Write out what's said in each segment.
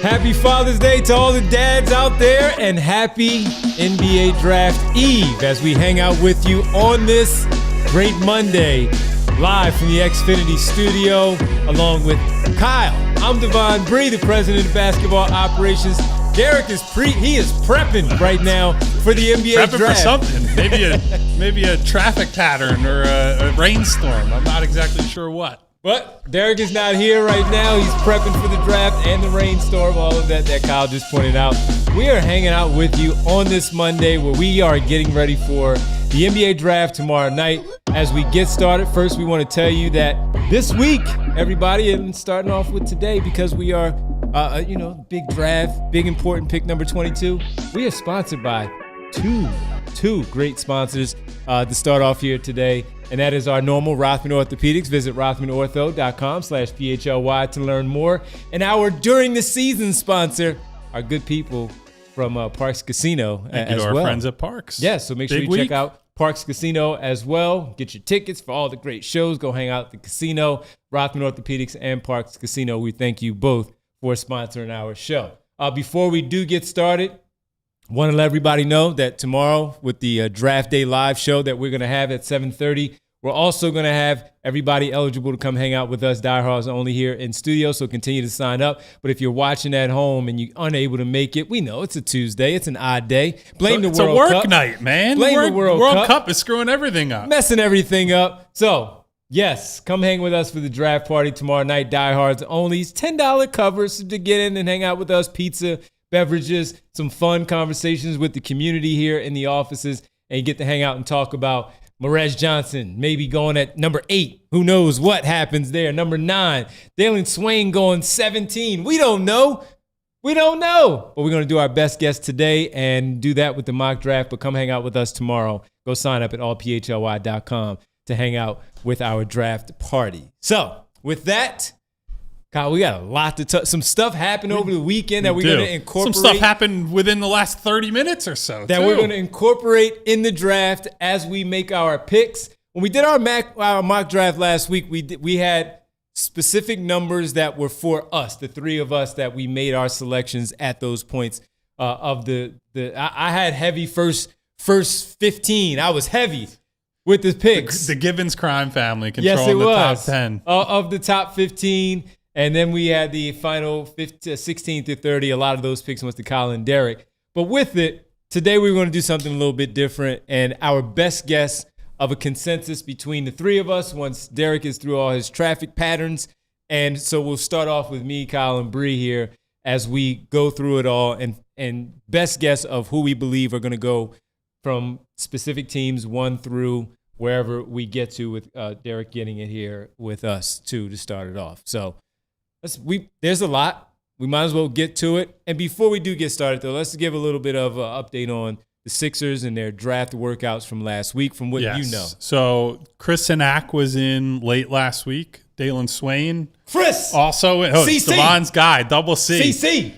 Happy Father's Day to all the dads out there, and happy NBA Draft Eve as we hang out with you on this great Monday, live from the Xfinity studio, along with Kyle. I'm Devon Bree, the president of basketball operations. Derek is prepping right now for the NBA prepping draft. For something, maybe a traffic pattern or a rainstorm. I'm not exactly sure what. But Derek is not here right now. He's prepping for the draft and the rainstorm, all of that Kyle just pointed out. We are hanging out with you on this Monday where we are getting ready for the NBA draft tomorrow night. As we get started, first we want to tell you that this week, everybody, and starting off with today, because we are, big draft, big important pick number 22, we are sponsored by two great sponsors to start off here today. And that is our normal Rothman Orthopedics. Visit rothmanortho.com/PHLY to learn more. And our during the season sponsor, our good people from Parks Casino as well. Our friends at Parks. Yes, so make sure you check out Parks Casino as well. Get your tickets for all the great shows. Go hang out at the casino. Rothman Orthopedics and Parks Casino, we thank you both for sponsoring our show. Before we do get started, want to let everybody know that tomorrow with the Draft Day live show that we're going to have at 7:30, we're also going to have everybody eligible to come hang out with us, diehards only, here in studio, so continue to sign up. But if you're watching at home and you're unable to make it, we know it's a Tuesday. It's an odd day. Blame the World Cup. It's a work night, man. Blame the World Cup is screwing everything up. Messing everything up. So, yes, come hang with us for the draft party tomorrow night, diehards only. It's $10 covers to get in and hang out with us, pizza, beverages, some fun conversations with the community here in the offices, and you get to hang out and talk about Marez Johnson maybe going at number 8. Who knows what happens there? Number 9, Dalen Swain going 17. We don't know. But we're going to do our best guess today and do that with the mock draft. But come hang out with us tomorrow. Go sign up at allphly.com to hang out with our draft party. So with that, Kyle, we got a lot to touch. Some stuff happened over the weekend that we're going to incorporate. Some stuff happened within the last 30 minutes or so, that we're going to incorporate in the draft as we make our picks. When we did our mock draft last week, we had specific numbers that were for us, the three of us, that we made our selections at those points of the. I had heavy first 15. I was heavy with the picks. The Gibbons crime family controlling the top 10 of the top 15. And then we had the final 16 through 30. A lot of those picks went to Colin and Derek. But with it, today we're going to do something a little bit different. And our best guess of a consensus between the three of us once Derek is through all his traffic patterns. And so we'll start off with me, Kyle, and Bree here as we go through it all and best guess of who we believe are going to go from specific teams 1 through wherever we get to, with Derek getting it here with us too to start it off. So there's a lot. We might as well get to it. And before we do get started, though, let's give a little bit of an update on the Sixers and their draft workouts from last week, from what you know. So Chris Cenac was in late last week. Dalen Swain. Chris! Also in. CC. Devon's guy, double C. CC.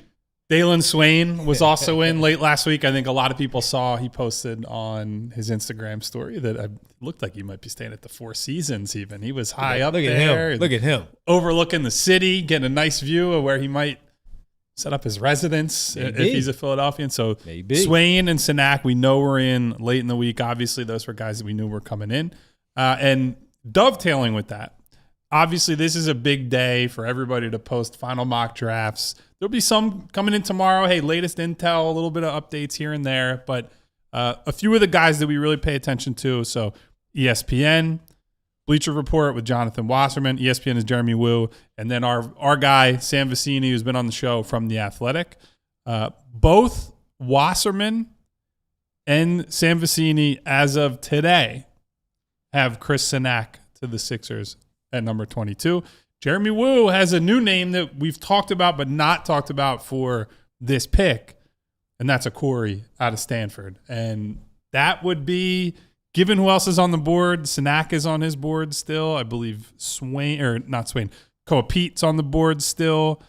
Dalen Swain was also in late last week. I think a lot of people saw he posted on his Instagram story that it looked like he might be staying at the Four Seasons even. He was high up there. Look at him. Overlooking the city, getting a nice view of where he might set up his residence if he's a Philadelphian. So Swain and Cenac, we know we're in late in the week. Obviously, those were guys that we knew were coming in. And dovetailing with that, obviously, this is a big day for everybody to post final mock drafts. There'll be some coming in tomorrow. Hey, latest intel, a little bit of updates here and there. But a few of the guys that we really pay attention to. So ESPN, Bleacher Report with Jonathan Wasserman. ESPN is Jeremy Wu. And then our guy, Sam Vecini, who's been on the show from The Athletic. Both Wasserman and Sam Vecini, as of today, have Chris Cenac to the Sixers at number 22. Jeremy Wu has a new name that we've talked about but not talked about for this pick, and that's a Corey out of Stanford. And that would be, given who else is on the board, Cenac is on his board still. I believe Koa Peat's on the board still.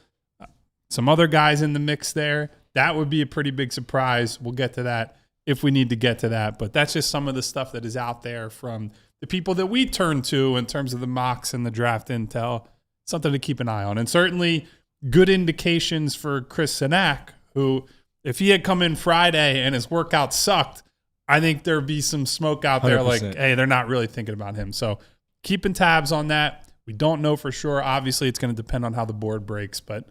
Some other guys in the mix there. That would be a pretty big surprise. We'll get to that if we need to get to that. But that's just some of the stuff that is out there from the people that we turn to in terms of the mocks and the draft intel. Something to keep an eye on. And certainly good indications for Chris Cenac, who, if he had come in Friday and his workout sucked, I think there'd be some smoke out there 100%. like, hey, they're not really thinking about him. So keeping tabs on that. We don't know for sure. Obviously, it's going to depend on how the board breaks, but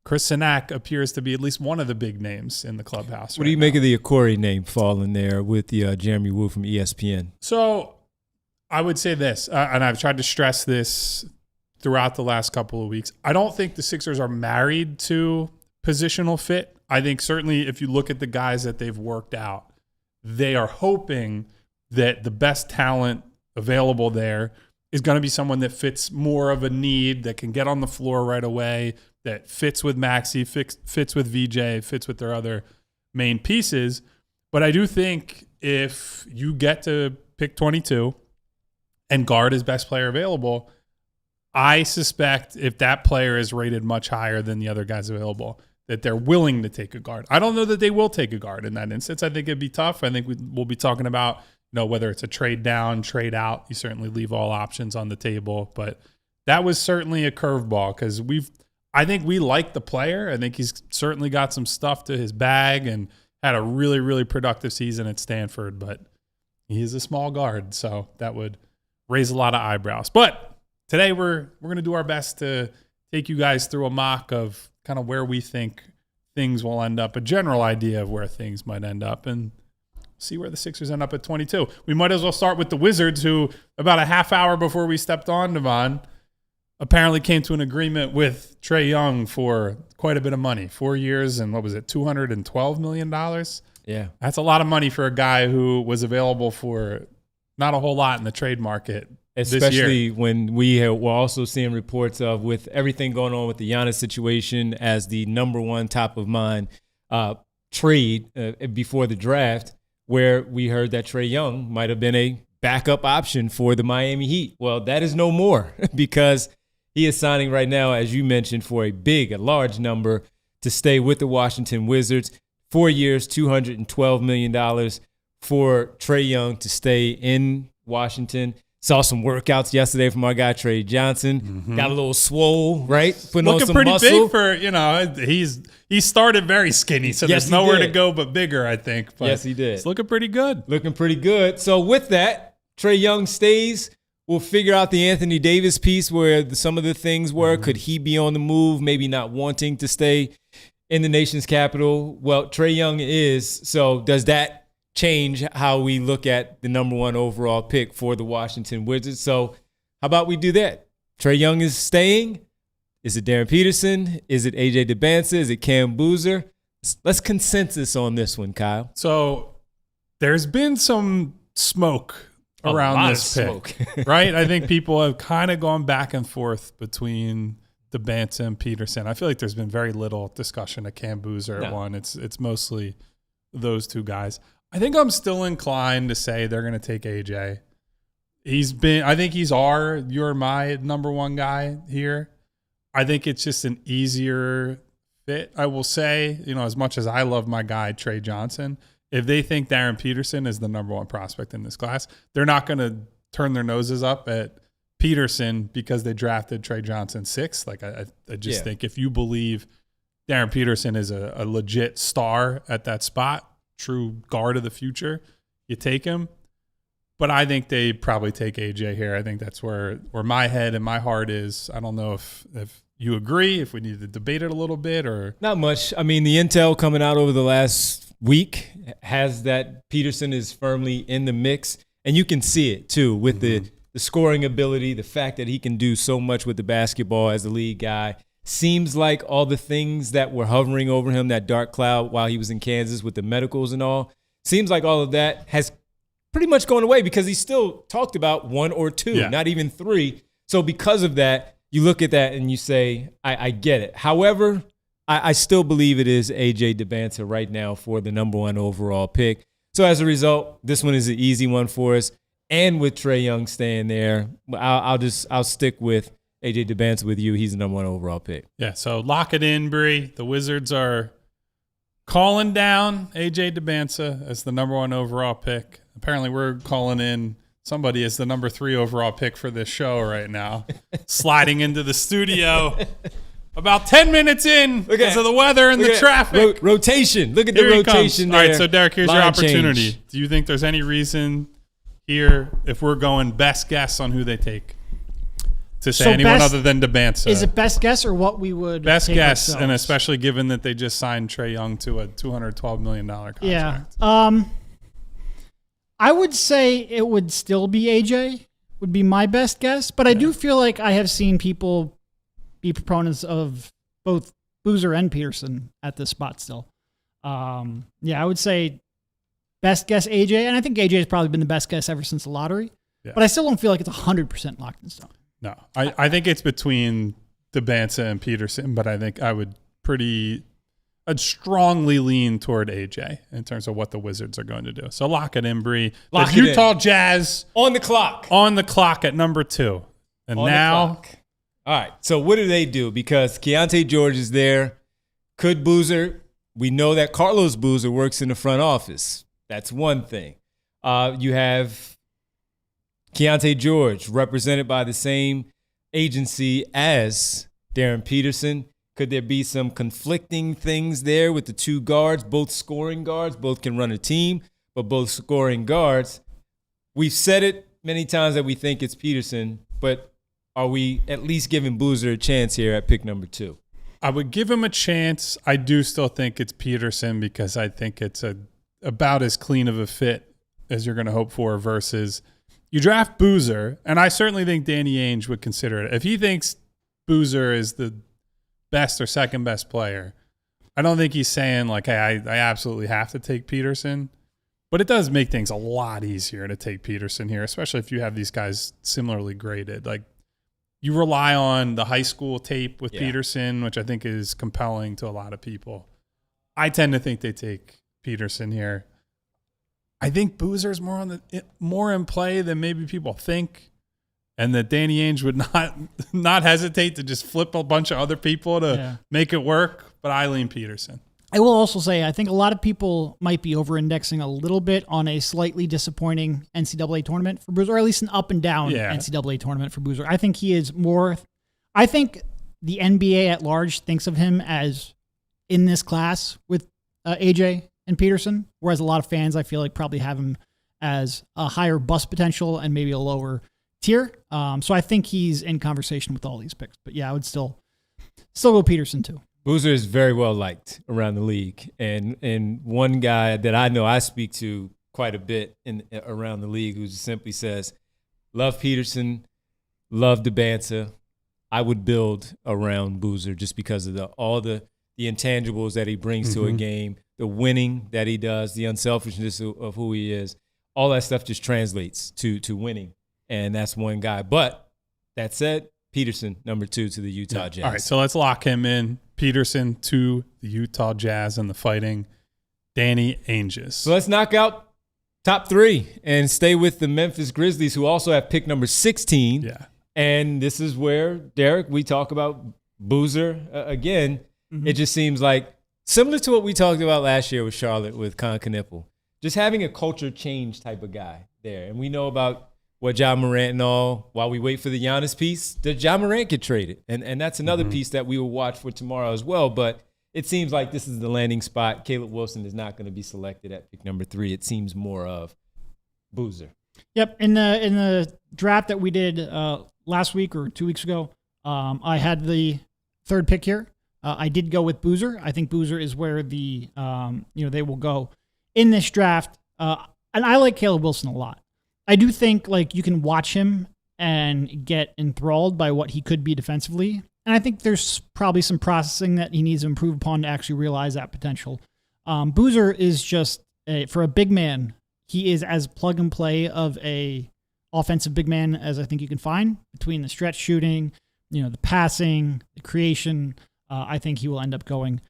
Chris Cenac appears to be at least one of the big names in the clubhouse. What do you make of the Okori name falling there with the Jeremy Woo from ESPN? So I would say this, and I've tried to stress this throughout the last couple of weeks. I don't think the Sixers are married to positional fit. I think certainly if you look at the guys that they've worked out, they are hoping that the best talent available there is going to be someone that fits more of a need, that can get on the floor right away, that fits with Maxey, fits with VJ, fits with their other main pieces. But I do think if you get to pick 22 and guard his best player available, I suspect if that player is rated much higher than the other guys available, that they're willing to take a guard. I don't know that they will take a guard in that instance. I think it'd be tough. I think we'll be talking about, whether it's a trade down, trade out. You certainly leave all options on the table. But that was certainly a curveball because I think we like the player. I think he's certainly got some stuff to his bag and had a really, really productive season at Stanford. But he is a small guard, so that would raise a lot of eyebrows. But today we're going to do our best to take you guys through a mock of kind of where we think things will end up, a general idea of where things might end up, and see where the Sixers end up at 22. We might as well start with the Wizards, who about a half hour before we stepped on, Devon, apparently came to an agreement with Trae Young for quite a bit of money. 4 years and what was it, $212 million? Yeah. That's a lot of money for a guy who was available for not a whole lot in the trade market. Especially when we're also seeing reports of, with everything going on with the Giannis situation as the number one top of mind trade before the draft, where we heard that Trae Young might have been a backup option for the Miami Heat. Well, that is no more because he is signing right now, as you mentioned, for a large number to stay with the Washington Wizards. 4 years, $212 million for Trae Young to stay in Washington. Saw some workouts yesterday from our guy Trey Johnson. Mm-hmm. Got a little swole, right? Putting looking on some pretty muscle. Big for, he started very skinny, so yes, there's nowhere to go but bigger, I think. But yes, he did. It's looking pretty good. Looking pretty good. So with that, Trae Young stays. We'll figure out the Anthony Davis piece where some of the things were. Mm-hmm. Could he be on the move, maybe not wanting to stay in the nation's capital? Well, Trae Young is. So does that change how we look at the number one overall pick for the Washington Wizards? So how about we do that? Trae Young is staying. Is it Darren Peterson? Is it AJ DeBanza? Is it Cam Boozer? Let's consensus on this one, Kyle. So there's been some smoke around this pick, right? I think people have kind of gone back and forth between DeBanza and Peterson. I feel like there's been very little discussion of Cam Boozer at one. It's mostly those two guys. I think I'm still inclined to say they're going to take AJ. I think you're my number one guy here. I think it's just an easier fit. I will say, as much as I love my guy, Trey Johnson, if they think Darren Peterson is the number one prospect in this class, they're not going to turn their noses up at Peterson because they drafted Trey Johnson 6th. Like I just think if you believe Darren Peterson is a legit star at that spot, true guard of the future, you take him. But I think they probably take AJ here. I think that's where my head and my heart is. I don't know if you agree, if we need to debate it a little bit or not much. I mean, the intel coming out over the last week has that Peterson is firmly in the mix, and you can see it too with the scoring ability, the fact that he can do so much with the basketball as a lead guy. Seems like all the things that were hovering over him, that dark cloud while he was in Kansas with the medicals and all, seems like all of that has pretty much gone away because he still talked about 1 or 2, not even 3. So because of that, you look at that and you say, I get it. However, I still believe it is AJ DeBanza right now for the number one overall pick. So as a result, this one is an easy one for us. And with Trae Young staying there, I'll stick with AJ DeBanza with you. He's the number one overall pick. Yeah, so lock it in, Bree. The Wizards are calling down AJ DeBanza as the number one overall pick. Apparently we're calling in somebody as the number 3 overall pick for this show right now. Sliding into the studio about 10 minutes in because of the weather and the traffic. Rotation. Look at the rotation there. All right, so Derek, here's your opportunity. Do you think there's any reason here, if we're going best guess on who they take, to say anyone other than DeBansa? Is it best guess or what we would best take guess, ourselves? and especially given that they just signed Trae Young to a $212 million contract? Yeah. I would say it would still be AJ, would be my best guess, but I do feel like I have seen people be proponents of both Boozer and Peterson at this spot still. I would say best guess AJ, and I think AJ has probably been the best guess ever since the lottery, but I still don't feel like it's 100% locked in stone. No, I think it's between DeBansa and Peterson, but I think I'd strongly lean toward AJ in terms of what the Wizards are going to do. So lock it in, Bree. The Utah Jazz on the clock at number 2. And now, all right. So what do they do? Because Keontae George is there. Could Boozer? We know that Carlos Boozer works in the front office. That's one thing. You have Keontae George represented by the same agency as Darren Peterson. Could there be some conflicting things there with the two guards, both scoring guards, both can run a team, but both scoring guards? We've said it many times that we think it's Peterson, but are we at least giving Boozer a chance here at pick number 2? I would give him a chance. I do still think it's Peterson because I think it's about as clean of a fit as you're going to hope for versus you draft Boozer, and I certainly think Danny Ainge would consider it. If he thinks Boozer is the best or second best player, I don't think he's saying like, hey, I absolutely have to take Peterson, but it does make things a lot easier to take Peterson here, especially if you have these guys similarly graded. Like you rely on the high school tape with Peterson, which I think is compelling to a lot of people. I tend to think they take Peterson here. I think Boozer's more in play than maybe people think. And that Danny Ainge would not hesitate to just flip a bunch of other people to make it work. But I lean Peterson. I will also say I think a lot of people might be over-indexing a little bit on a slightly disappointing NCAA tournament for Boozer, or at least an up and down NCAA tournament for Boozer. I think he is more – I think the NBA at large thinks of him as in this class with AJ and Peterson, whereas a lot of fans I feel like probably have him as a higher bust potential and maybe a lower – tier. So I think he's in conversation with all these picks. But yeah, I would still go Peterson too. Boozer is very well liked around the league. And one guy that I know I speak to quite a bit around the league who simply says, love Peterson, love DeBansa. I would build around Boozer just because of all the intangibles that he brings to a game, the winning that he does, the unselfishness of who he is. All that stuff just translates to winning. And that's one guy. But that said, Peterson, number 2 to the Utah Jazz. All right, so let's lock him in. Peterson to the Utah Jazz and the Fighting Danny Ainges. So let's knock out top 3 and stay with the Memphis Grizzlies, who also have pick number 16. Yeah. And this is where, Derek, we talk about Boozer again. It just seems like similar to what we talked about last year with Charlotte, with Con Knipple, just having a culture change type of guy there. And we know about what Ja Morant and all, while we wait for the Giannis piece, did Ja Morant get traded? And that's another piece that we will watch for tomorrow as well. But it seems like this is the landing spot. Caleb Wilson is not going to be selected at pick number 3. It seems more of Boozer. Yep. In the draft that we did last week or 2 weeks ago, I had the 3rd pick here. I did go with Boozer. I think Boozer is where they will go in this draft. And I like Caleb Wilson a lot. I do think like you can watch him and get enthralled by what he could be defensively. And I think there's probably some processing that he needs to improve upon to actually realize that potential. Boozer is just, for a big man, he is as plug and play of a offensive big man as I think you can find between the stretch shooting, the passing, the creation. I think he will end up going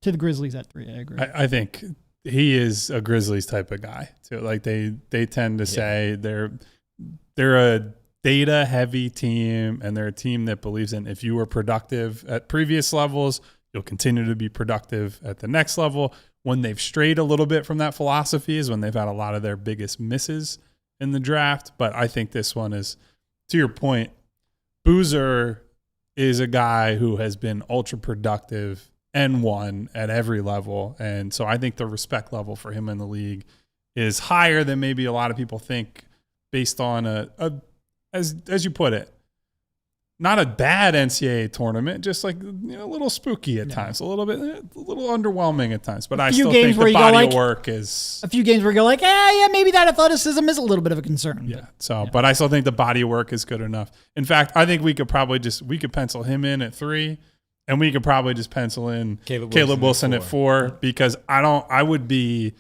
to the Grizzlies at 3. I agree. I think he is a Grizzlies type of guy too. Like they tend to say they're a data heavy team, and they're a team that believes in if you were productive at previous levels, you'll continue to be productive at the next level. When they've strayed a little bit from that philosophy is when they've had a lot of their biggest misses in the draft. But I think this one is, to your point, Boozer is a guy who has been ultra productive and won at every level. And so I think the respect level for him in the league is higher than maybe a lot of people think based on as you put it, not a bad NCAA tournament, just like, a little spooky at times, a little underwhelming at times. But I still think the body of work is a few games where you go like, yeah, maybe that athleticism is a little bit of a concern. Yeah. But I still think the body of work is good enough. In fact, I think we could pencil him in at 3, and we could probably just pencil in Caleb Wilson at 4 because the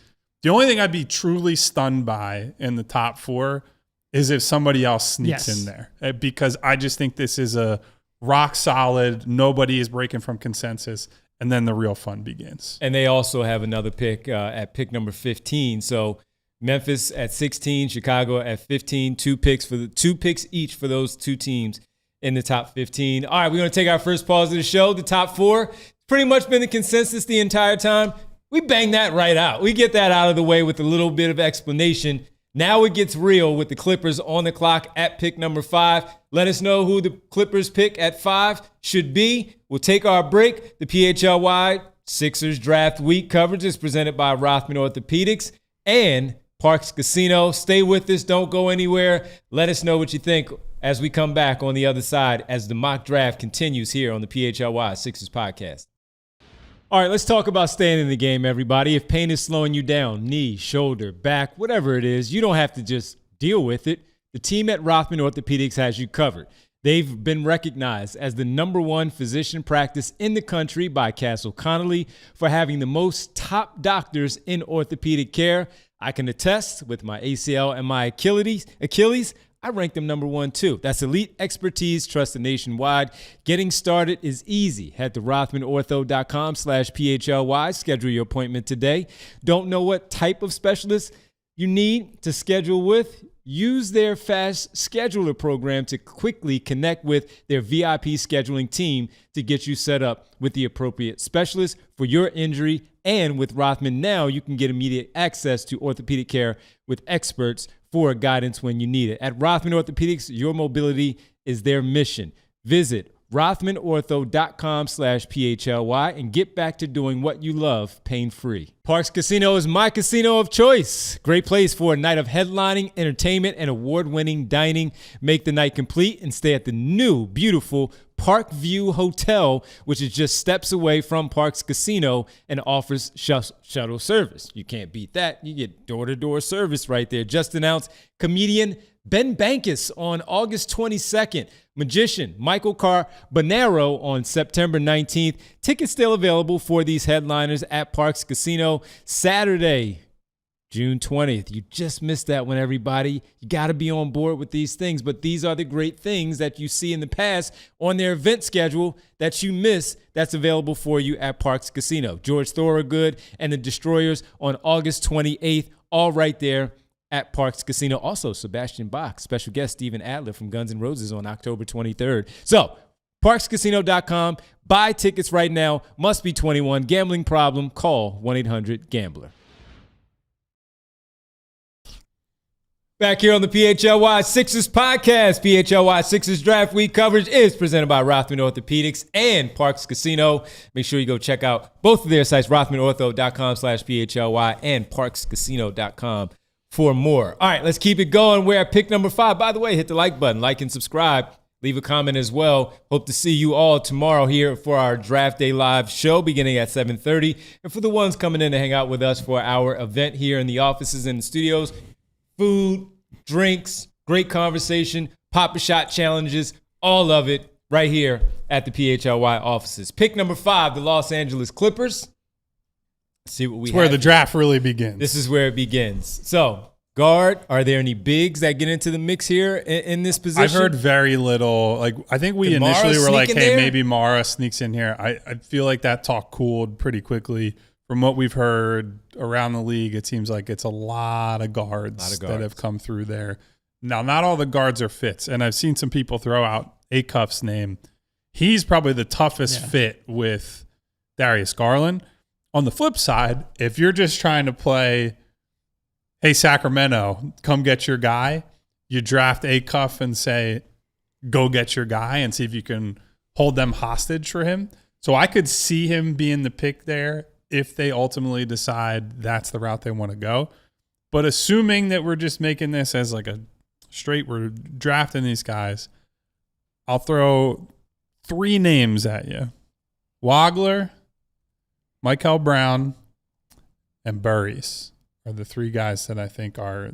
only thing I'd be truly stunned by in the top 4 is if somebody else sneaks in there, because I just think this is a rock solid, nobody is breaking from consensus, and then the real fun begins. And they also have another pick at pick number 15. So Memphis at 16, Chicago at 15, 2 picks each for those 2 teams in the top 15. All right, we're going to take our first pause of the show. The top 4, pretty much been the consensus the entire time. We bang that right out. We get that out of the way with a little bit of explanation. Now it gets real with the Clippers on the clock at pick number 5. Let us know who the Clippers pick at 5 should be. We'll take our break. The PHLY Sixers Draft Week coverage is presented by Rothman Orthopedics and Parks Casino. Stay with us. Don't go anywhere. Let us know what you think as we come back on the other side as the mock draft continues here on the PHLY Sixers podcast. All right, let's talk about staying in the game, everybody. If pain is slowing you down, knee, shoulder, back, whatever it is, you don't have to just deal with it. The team at Rothman Orthopedics has you covered. They've been recognized as the #1 physician practice in the country by Castle Connolly for having the most top doctors in orthopedic care. I can attest with my ACL and my Achilles, I rank them #1 too. That's elite expertise trusted nationwide. Getting started is easy. Head to rothmanortho.com/PHLY. Schedule your appointment today. Don't know what type of specialist you need to schedule with? Use their fast scheduler program to quickly connect with their VIP scheduling team to get you set up with the appropriate specialist for your injury. And with Rothman now, you can get immediate access to orthopedic care with experts for guidance when you need it. At Rothman Orthopedics, your mobility is their mission. Visit rothmanortho.com/PHLY and get back to doing what you love pain-free. Parks Casino is my casino of choice. Great place for a night of headlining, entertainment, and award-winning dining. Make the night complete and stay at the new, beautiful Park View Hotel, which is just steps away from Parks Casino and offers shuttle service. You can't beat that. You get door-to-door service right there. Just announced comedian Ben Bankus on August 22nd. Magician Michael Carbonaro on September 19th. Tickets still available for these headliners at Parks Casino. Saturday, June 20th. You just missed that one, everybody. You got to be on board with these things. But these are the great things that you see in the past on their event schedule that you miss that's available for you at Parks Casino. George Thorogood and the Destroyers on August 28th. All right there at Parks Casino. Also, Sebastian Bach, special guest Steven Adler from Guns N' Roses on October 23rd. So, parkscasino.com. Buy tickets right now. Must be 21. Gambling problem? Call 1-800-GAMBLER. Back here on the PHLY Sixers podcast. PHLY Sixers Draft Week coverage is presented by Rothman Orthopedics and Parks Casino. Make sure you go check out both of their sites, rothmanortho.com/PHLY and parkscasino.com. for more. All right, let's keep it going. We're at pick number 5. By the way, hit the like button, like and subscribe. Leave a comment as well. Hope to see you all tomorrow here for our Draft Day Live show beginning at 7:30. And for the ones coming in to hang out with us for our event here in the offices and the studios, food, drinks, great conversation, pop-a-shot challenges, all of it right here at the PHLY offices. Pick number 5, the Los Angeles Clippers. See what we have. Where the draft really begins. This is where it begins. So, guard, are there any bigs that get into the mix here in this position? I've heard very little. Like, I think we initially were like, hey, maybe Mara sneaks in here. I feel like that talk cooled pretty quickly. From what we've heard around the league, it seems like it's a lot of guards that have come through there. Now, not all the guards are fits, and I've seen some people throw out Acuff's name. He's probably the toughest fit with Darius Garland. On the flip side, if you're just trying to play, hey, Sacramento, come get your guy, you draft Acuff and say, go get your guy and see if you can hold them hostage for him. So I could see him being the pick there if they ultimately decide that's the route they want to go. But assuming that we're just making this as like a straight, we're drafting these guys, I'll throw 3 names at you. Wagler, Michael Brown, and Burries are the 3 guys that I think are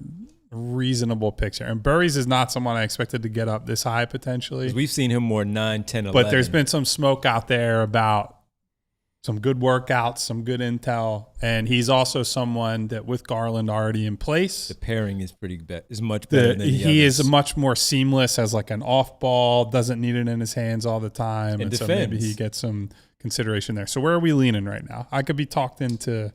reasonable picks here. And Burries is not someone I expected to get up this high potentially. We've seen him more 9, 10, 11. But there's been some smoke out there about some good workouts, some good intel. And he's also someone that with Garland already in place. The pairing is is much better than the He others. is much more seamless as like an off ball, doesn't need it in his hands all the time. And so maybe he gets some consideration there. So where are we leaning right now? I could be talked into...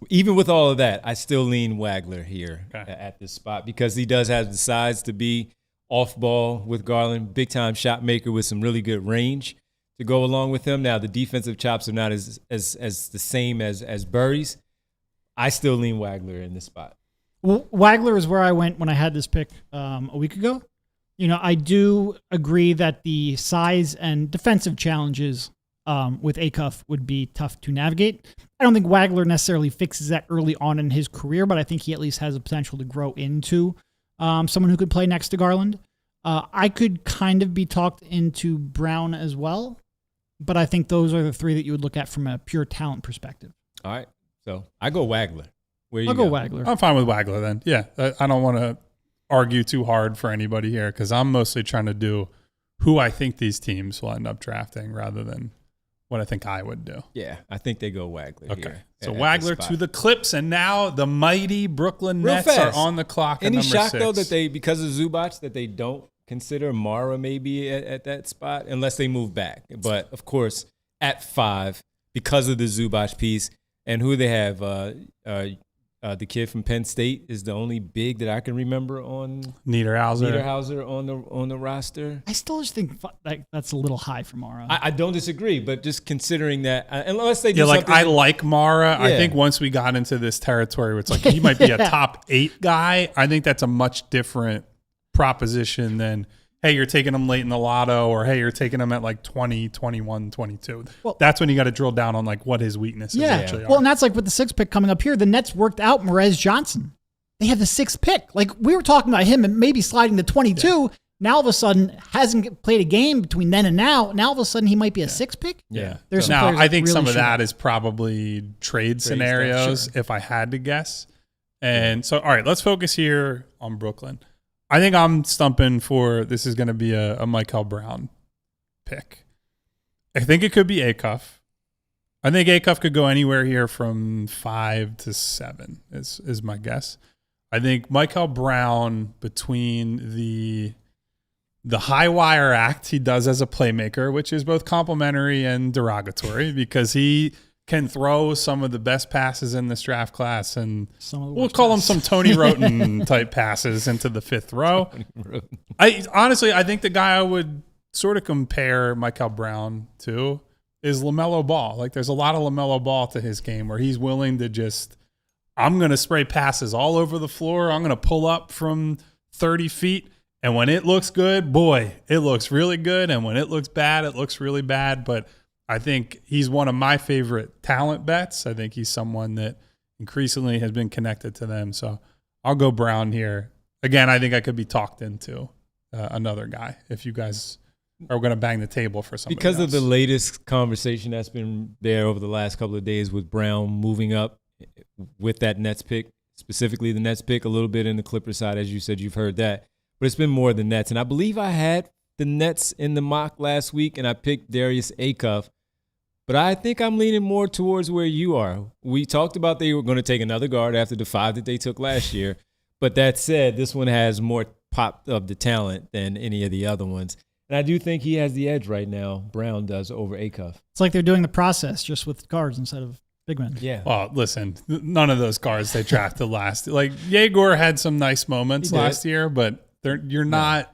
Even with all of that, I still lean Wagler here at this spot because he does have the size to be off ball with Garland, big time shot maker with some really good range to go along with him. Now the defensive chops are not as the same as Burries. I still lean Wagler in this spot. Well, Wagler is where I went when I had this pick a week ago. I do agree that the size and defensive challenges with Acuff would be tough to navigate. I don't think Wagler necessarily fixes that early on in his career, but I think he at least has the potential to grow into someone who could play next to Garland. I could kind of be talked into Brown as well, but I think those are the 3 that you would look at from a pure talent perspective. All right. So I go Wagler. I'll go Wagler. I'm fine with Wagler then. Yeah. I don't want to argue too hard for anybody here because I'm mostly trying to do who I think these teams will end up drafting rather than what I think I would do. Yeah, I think they go Wagler here. So Wagler to the Clips, and now the mighty Brooklyn Real Nets fast. are on the clock at Any number shock 6. though that they, because of Zubac, that they don't consider Mara maybe at that spot unless they move back. But of course, at 5 because of the Zubac piece and who they have, the kid from Penn State is the only big that I can remember on Niederhauser on the roster. I still just think that's a little high for Mara. I don't disagree, but just considering that, unless they do something. I like Mara. Yeah. I think once we got into this territory where it's like he might be a top 8 guy, I think that's a much different proposition than, hey, you're taking him late in the lotto, or hey, you're taking him at like 20, 21, 22. Well, that's when you got to drill down on like what his weaknesses actually are. Well, and that's like with the 6th pick coming up here, the Nets worked out Morez Johnson. They have the 6th pick. Like we were talking about him and maybe sliding to 22. Yeah. Now all of a sudden hasn't played a game between then and now. Now all of a sudden he might be a 6th pick. Yeah. There's now I think really some of that is probably trade scenarios stuff, if I had to guess. And so, all right, let's focus here on Brooklyn. I think I'm stumping for this is going to be a Michael Brown pick. I think it could be Acuff. I think Acuff could go anywhere here from 5 to 7 is my guess. I think Michael Brown, between the high wire act he does as a playmaker, which is both complimentary and derogatory because he can throw some of the best passes in this draft class, and we'll call them some Tony Roten type passes into the 5th row. I think the guy I would sort of compare Michael Brown to is LaMelo Ball. Like there's a lot of LaMelo Ball to his game where he's willing to just, I'm going to spray passes all over the floor. I'm going to pull up from 30 feet. And when it looks good, boy, it looks really good. And when it looks bad, it looks really bad. But I think he's one of my favorite talent bets. I think he's someone that increasingly has been connected to them. So I'll go Brown here. Again, I think I could be talked into another guy if you guys are going to bang the table for somebody because else. of the latest conversation that's been there over the last couple of days with Brown moving up with that Nets pick, specifically the Nets pick, a little bit in the Clippers side, as you said, you've heard that. But it's been more the Nets. And I believe I had the Nets in the mock last week, and I picked Darius Acuff. But I think I'm leaning more towards where you are. We talked about they were going to take another guard after the 5 that they took last year. But that said, this one has more pop of the talent than any of the other ones. And I do think he has the edge right now, Brown does, over Acuff. It's like they're doing the process just with guards instead of big men. Yeah. Well, listen, none of those guards they drafted last. Like, Yegor had some nice moments last year, but you're not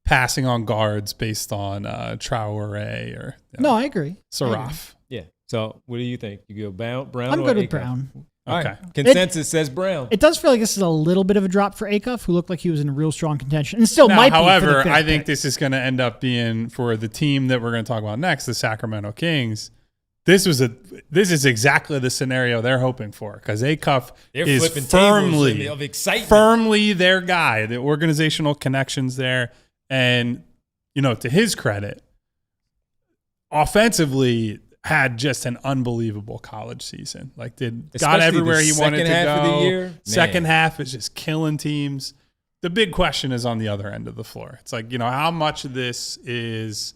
passing on guards based on Traore or no, I agree. Saraf. Yeah. So what do you think? You go Brown? I'm or good with Acuff? Brown. All Okay. right. Consensus says Brown. It does feel like this is a little bit of a drop for Acuff, who looked like he was in real strong contention, and still might be. However, for the I think pick. this is going to end up being for the team that we're going to talk about next, the Sacramento Kings. This is exactly the scenario they're hoping for, because Acuff is firmly their guy. The organizational connections there, and to his credit, offensively had just an unbelievable college season. Like got everywhere he wanted to go. Of the year, second half is just killing teams. The big question is on the other end of the floor. It's like, how much of this is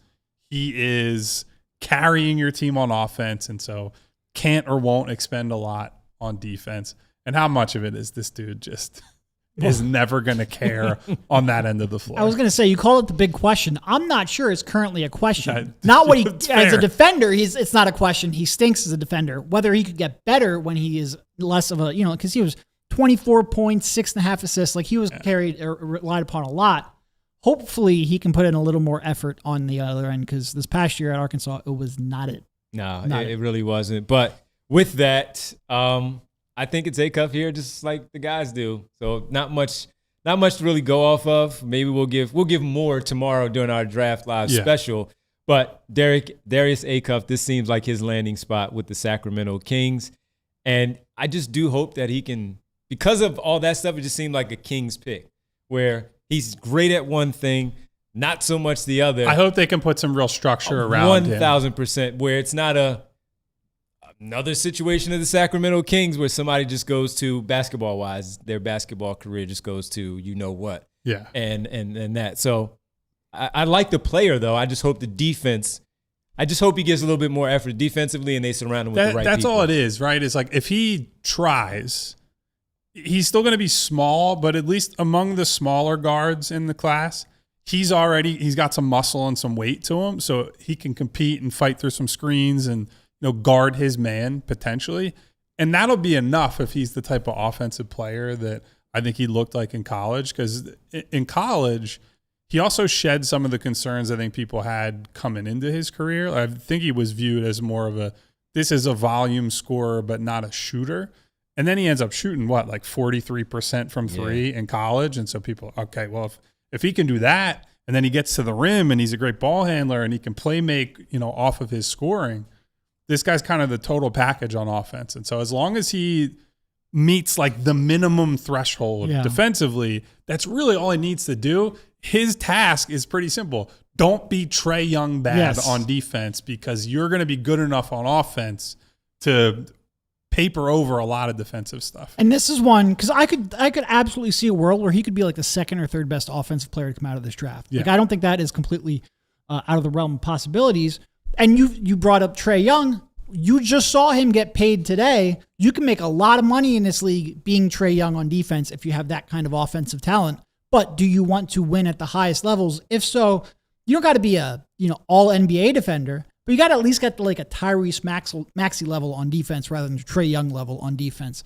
he is carrying your team on offense and so can't or won't expend a lot on defense, and how much of it is this dude just is never going to care on that end of the floor. I was going to say, you call it the big question. I'm not sure it's currently a question. Not what he, as a defender, it's not a question. He stinks as a defender. Whether he could get better when he is less of a, because he was 24 points, 6.5 assists. Like he was carried or relied upon a lot. Hopefully he can put in a little more effort on the other end, because this past year at Arkansas, it was not it. No, it really wasn't. But with that, I think it's Acuff here, just like the guys do. So not much to really go off of. Maybe we'll give more tomorrow during our Draft Live special. But Darius Acuff, this seems like his landing spot with the Sacramento Kings. And I just do hope that he can, because of all that stuff, it just seemed like a Kings pick where he's great at one thing, not so much the other. I hope they can put some real structure around him. 1,000%, where it's not another situation of the Sacramento Kings where somebody just goes to, basketball-wise, their basketball career just goes to what. Yeah. And that. So I like the player, though. I just hope the defense – I just hope he gives a little bit more effort defensively and they surround him with the right people. That's all it is, right? It's like if he tries, he's still going to be small, but at least among the smaller guards in the class, he's got some muscle and some weight to him, so he can compete and fight through some screens and – guard his man potentially. And that'll be enough if he's the type of offensive player that I think he looked like in college. Because in college, he also shed some of the concerns I think people had coming into his career. I think he was viewed as more of this is a volume scorer, but not a shooter. And then he ends up shooting, like 43% from three in college. And so people, okay, well, if he can do that, and then he gets to the rim and he's a great ball handler and he can play make, off of his scoring, this guy's kind of the total package on offense. And so as long as he meets like the minimum threshold defensively, that's really all he needs to do. His task is pretty simple. Don't be Trae Young bad on defense, because you're going to be good enough on offense to paper over a lot of defensive stuff. And this is one, because I could absolutely see a world where he could be like the second or third best offensive player to come out of this draft. Yeah. Like I don't think that is completely out of the realm of possibilities. And you brought up Trae Young. You just saw him get paid today. You can make a lot of money in this league being Trae Young on defense if you have that kind of offensive talent. But do you want to win at the highest levels? If so, you don't got to be a all NBA defender, but you got to at least get to like a Tyrese Maxey level on defense rather than Trae Young level on defense.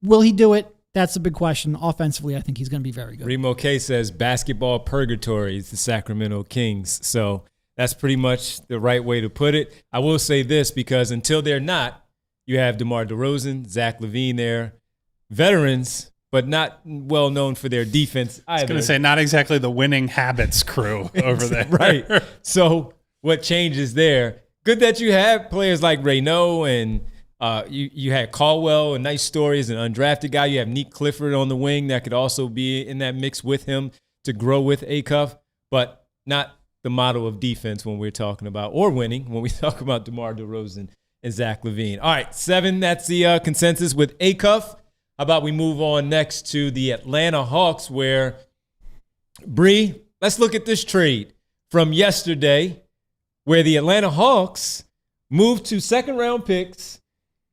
Will he do it? That's a big question. Offensively, I think he's going to be very good. Remo K says basketball purgatory is the Sacramento Kings. So that's pretty much the right way to put it. I will say this, because until they're not, you have DeMar DeRozan, Zach LaVine there, veterans, but not well known for their defense either. I was going to say, not exactly the winning habits crew over there. Right. So what changes there? Good that you have players like Reynaud and you had Caldwell, a nice story as an undrafted guy. You have Nick Clifford on the wing that could also be in that mix with him to grow with Acuff, but not the model of defense when we're talking about, or winning when we talk about DeMar DeRozan and Zach LaVine. All right, 7, that's the consensus with Acuff. How about we move on next to the Atlanta Hawks, where, Bree, let's look at this trade from yesterday, where the Atlanta Hawks moved to second-round picks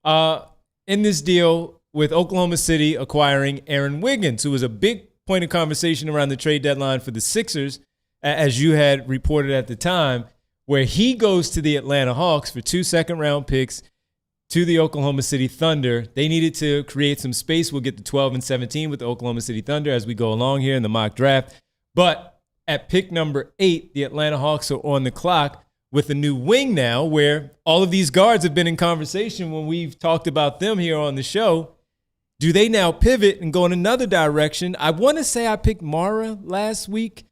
in this deal with Oklahoma City acquiring Aaron Wiggins, who was a big point of conversation around the trade deadline for the Sixers, as you had reported at the time, where he goes to the Atlanta Hawks for 2 second-round picks to the Oklahoma City Thunder. They needed to create some space. We'll get to 12 and 17 with the Oklahoma City Thunder as we go along here in the mock draft. But at pick number 8, the Atlanta Hawks are on the clock with a new wing now, where all of these guards have been in conversation when we've talked about them here on the show. Do they now pivot and go in another direction? I want to say I picked Mara last week.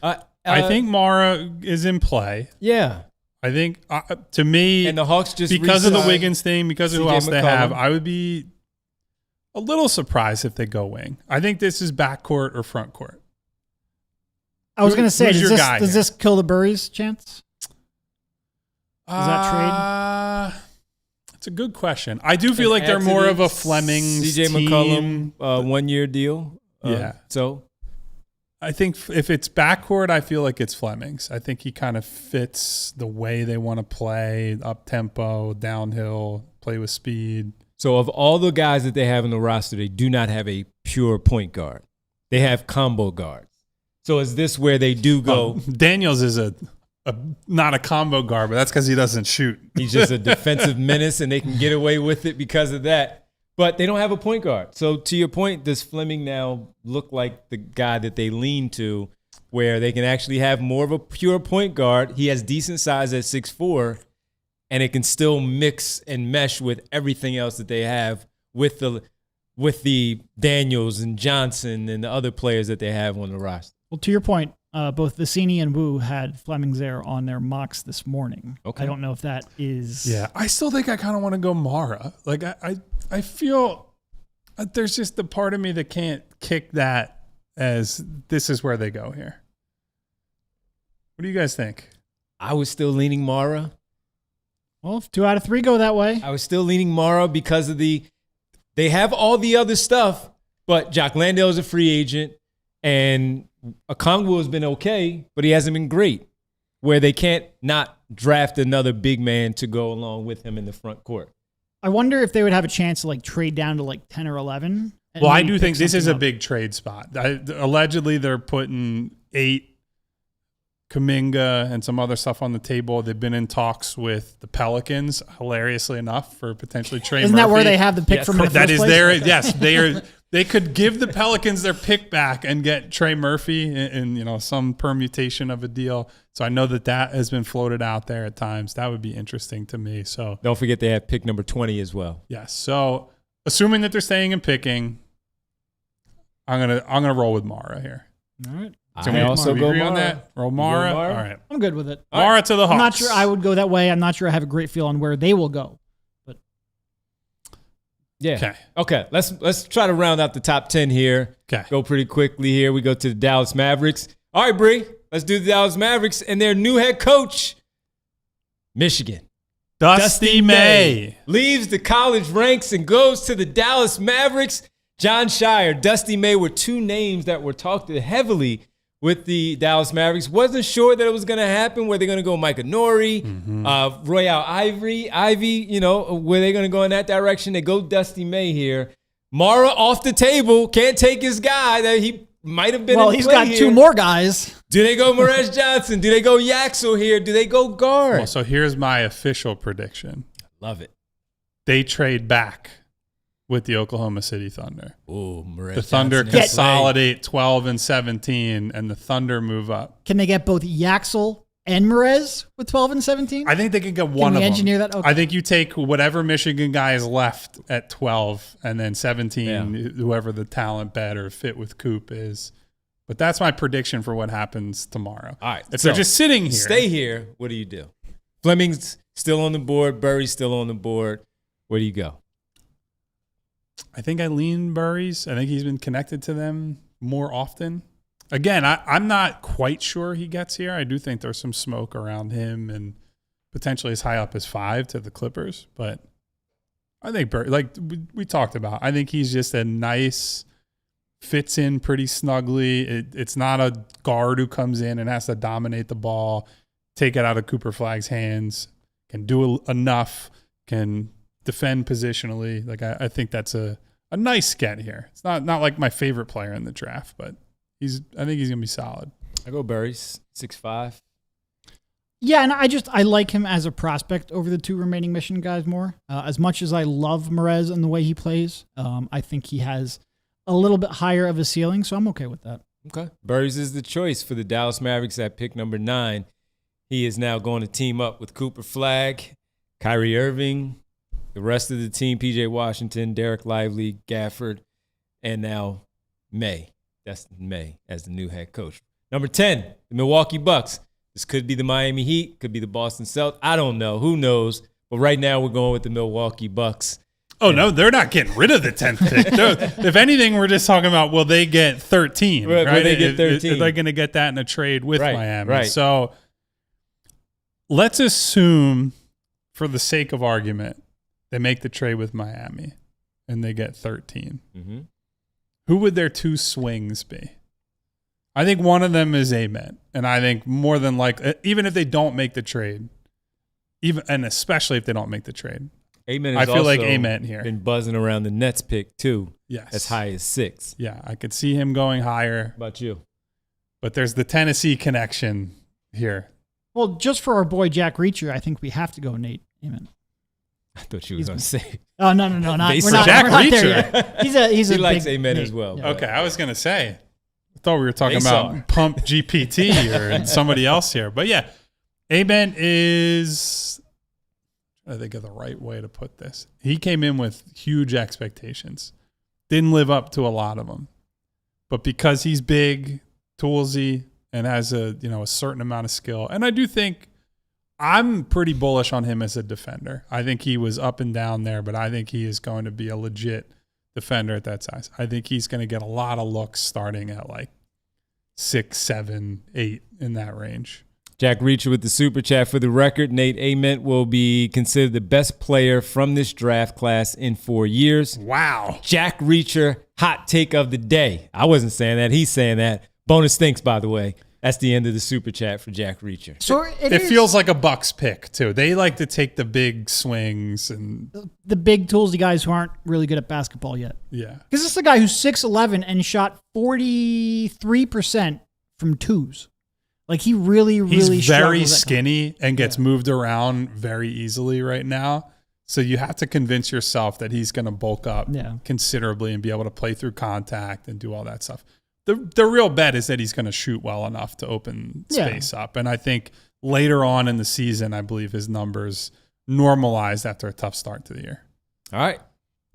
I think Mara is in play. Yeah. I think, to me, and the Hawks just because of the Wiggins thing, because of who else they have, McCollum. I would be a little surprised if they go wing. I think this is backcourt or front court. I was going to say, who's does this kill the Burries chance? Does that trade? It's a good question. I do feel like they're more of a Fleming's CJ team. McCollum 1-year deal. Yeah. So I think if it's backcourt, I feel like it's Fleming's. I think he kind of fits the way they want to play, up tempo, downhill, play with speed. So of all the guys that they have in the roster, they do not have a pure point guard. They have combo guards. So is this where they do go? Daniels is not a combo guard, but that's because he doesn't shoot. He's just a defensive menace, and they can get away with it because of that. But they don't have a point guard. So to your point, does Fleming now look like the guy that they lean to where they can actually have more of a pure point guard? He has decent size at 6'4", and it can still mix and mesh with everything else that they have with the Daniels and Johnson and the other players that they have on the roster. Well, to your point, both Vecini and Wu had Fleming's there on their mocks this morning. Okay. I don't know if that is... Yeah, I still think I kind of want to go Mara. Like, I feel there's just the part of me that can't kick that as this is where they go here. What do you guys think? I was still leaning Mara. Well, if 2 out of 3 go that way. I was still leaning Mara because of they have all the other stuff, but Jock Landale is a free agent, and Okongwu has been okay, but he hasn't been great, where they can't not draft another big man to go along with him in the front court. I wonder if they would have a chance to like trade down to like 10 or 11. Well, I do think this is a big trade spot. Allegedly, they're putting 8 Kuminga and some other stuff on the table. They've been in talks with the Pelicans, hilariously enough, for potentially Trey Murphy. Isn't that where they have the pick from in the that first is place? their yes. They could give the Pelicans their pick back and get Trey Murphy in some permutation of a deal. So I know that has been floated out there at times. That would be interesting to me. So don't forget they have pick number 20 as well. Yes. So assuming that they're staying and picking, I'm gonna roll with Mara here. All right. I also go agree Mara. on that. Roll Mara. All right. I'm good with it. Mara to the Hawks. I'm not sure I would go that way. I'm not sure I have a great feel on where they will go. But yeah. Okay. Let's try to round out the top 10 here. Okay. Go pretty quickly here. We go to the Dallas Mavericks. All right, Bree. Let's do the Dallas Mavericks and their new head coach, Michigan. Dusty May leaves the college ranks and goes to the Dallas Mavericks. John Shire, Dusty May were 2 names that were talked heavily with the Dallas Mavericks. Wasn't sure that it was going to happen. Were they going to go Micah Nori, Royale Ivy, were they going to go in that direction? They go Dusty May here. Mara off the table, can't take his guy that he might have been. Well, he's got here. 2 more guys. Do they go Morez Johnson? Do they go Yaxel here? Do they go guard? Well, so here's my official prediction. Love it. They trade back with the Oklahoma City Thunder. Oh, Morez The Thunder Johnson. consolidate 12 and 17, and the Thunder move up. Can they get both Yaxel and Morez with 12 and 17? I think they can get one of them. Engineer that? Okay. I think you take whatever Michigan guy is left at 12, and then 17, whoever the talent bet or fit with Coop is. But that's my prediction for what happens tomorrow. All right. If they're just sitting here. Stay here. What do you do? Fleming's still on the board. Burry's still on the board. Where do you go? I think I lean Burries. I think he's been connected to them more often. Again, I'm not quite sure he gets here. I do think there's some smoke around him and potentially as high up as 5 to the Clippers. But I think Burry, like we talked about, I think he's just a nice, fits in pretty snugly. It's not a guard who comes in and has to dominate the ball, take it out of Cooper Flagg's hands, can do enough, can defend positionally. Like I think that's a nice get here. It's not like my favorite player in the draft, but I think he's gonna be solid. I go Burry's 6'5". Yeah, and I like him as a prospect over the 2 remaining Michigan guys more. As much as I love Morez and the way he plays, I think he has a little bit higher of a ceiling, so I'm okay with that. Okay. Burry's is the choice for the Dallas Mavericks at pick number 9. He is now going to team up with Cooper Flagg, Kyrie Irving, The rest of the team, P.J. Washington, Derek Lively, Gafford, and now May. That's May as the new head coach. Number 10, the Milwaukee Bucks. This could be the Miami Heat, could be the Boston Celtics. I don't know. Who knows? But right now we're going with the Milwaukee Bucks. Oh, no, they're not getting rid of the 10th pick. If anything, we're just talking about, will they get 13? Right? Will they get 13? Are they going to get that in a trade with Miami? Right. So let's assume, for the sake of argument, they make the trade with Miami and they get 13. Mm-hmm. Who would their two swings be? I think one of them is Amen. And I think more than likely, even if they don't make the trade, and especially if they don't make the trade, Amen. I feel like Amen here. Been buzzing around the Nets pick too. Yes. As high as 6. Yeah, I could see him going higher. How about you? But there's the Tennessee connection here. Well, just for our boy Jack Reacher, I think we have to go Nate Amen. I thought you were going to say. Oh, no. We're not Jack there Reacher. yet. He likes Amen as well. Yeah. Okay, I was going to say. I thought we were talking about Pump GPT or somebody else here. But yeah, Amen is, I think of the right way to put this. He came in with huge expectations. Didn't live up to a lot of them. But because he's big, toolsy, and has a certain amount of skill, and I do think I'm pretty bullish on him as a defender. I think he was up and down there, but I think he is going to be a legit defender at that size. I think he's going to get a lot of looks starting at like 6, 7, 8 in that range. Jack Reacher with the super chat. For the record, Nate Ament will be considered the best player from this draft class in 4 years. Wow. Jack Reacher, hot take of the day. I wasn't saying that. He's saying that. Bonus thinks, by the way. That's the end of the super chat for Jack Reacher. So it feels like a Bucks pick, too. They like to take the big swings and the big toolsy guys who aren't really good at basketball yet. Yeah. Because this is a guy who's 6'11" and shot 43% from twos. Like he really he's very skinny and gets moved around very easily right now. So you have to convince yourself that he's going to bulk up considerably and be able to play through contact and do all that stuff. The real bet is that he's going to shoot well enough to open space up. And I think later on in the season, I believe his numbers normalized after a tough start to the year. All right.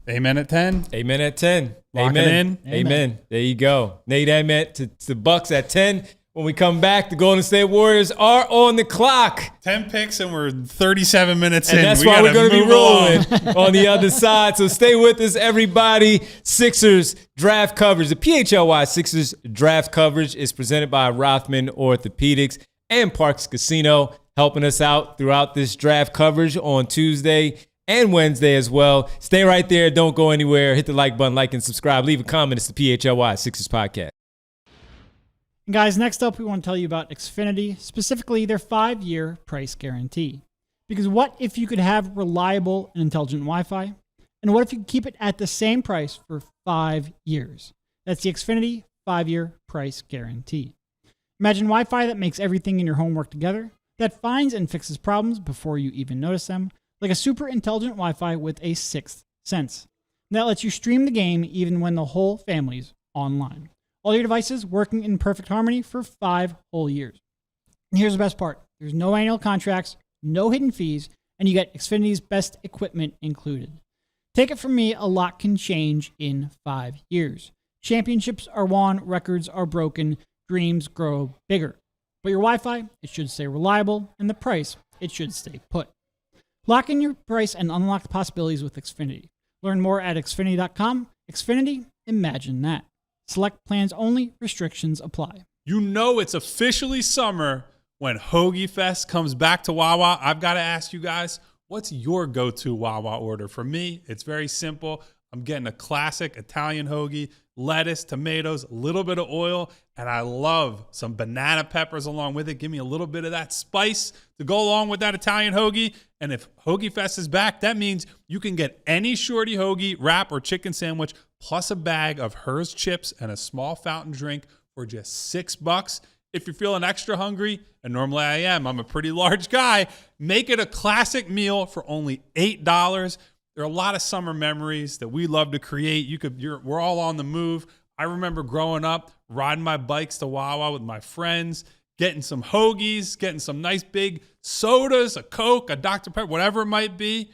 Amen at 10. Amen at 10. Lock it in. Amen. There you go. Nate Ament to the Bucks at 10. When we come back, the Golden State Warriors are on the clock. 10 picks and we're 37 minutes in. And that's why we're going to be rolling on the other side. So stay with us, everybody. Sixers draft coverage. The PHLY Sixers draft coverage is presented by Rothman Orthopedics and Parks Casino, helping us out throughout this draft coverage on Tuesday and Wednesday as well. Stay right there. Don't go anywhere. Hit the like button, like and subscribe. Leave a comment. It's the PHLY Sixers podcast. And guys, next up, we want to tell you about Xfinity, specifically their 5-year price guarantee. Because what if you could have reliable and intelligent Wi-Fi? And what if you could keep it at the same price for 5 years? That's the Xfinity 5-year price guarantee. Imagine Wi-Fi that makes everything in your home work together, that finds and fixes problems before you even notice them, like a super intelligent Wi-Fi with a sixth sense. And that lets you stream the game even when the whole family's online. All your devices working in perfect harmony for 5 whole years. And here's the best part. There's no annual contracts, no hidden fees, and you get Xfinity's best equipment included. Take it from me, a lot can change in 5 years. Championships are won, records are broken, dreams grow bigger. But your Wi-Fi, it should stay reliable, and the price, it should stay put. Lock in your price and unlock the possibilities with Xfinity. Learn more at Xfinity.com. Xfinity, imagine that. Select plans only. Restrictions apply. You know it's officially summer when Hoagie Fest comes back to Wawa. I've got to ask you guys, what's your go-to Wawa order? For me, it's very simple. I'm getting a classic Italian hoagie, lettuce, tomatoes, a little bit of oil, and I love some banana peppers along with it. Give me a little bit of that spice to go along with that Italian hoagie. And if Hoagie Fest is back, that means you can get any shorty hoagie, wrap, or chicken sandwich, plus a bag of Hers chips and a small fountain drink for just $6. If you're feeling extra hungry, and normally I am, I'm a pretty large guy, make it a classic meal for only $8. There are a lot of summer memories that we love to create. We're all on the move. I remember growing up, riding my bikes to Wawa with my friends, getting some hoagies, getting some nice big sodas, a Coke, a Dr. Pepper, whatever it might be.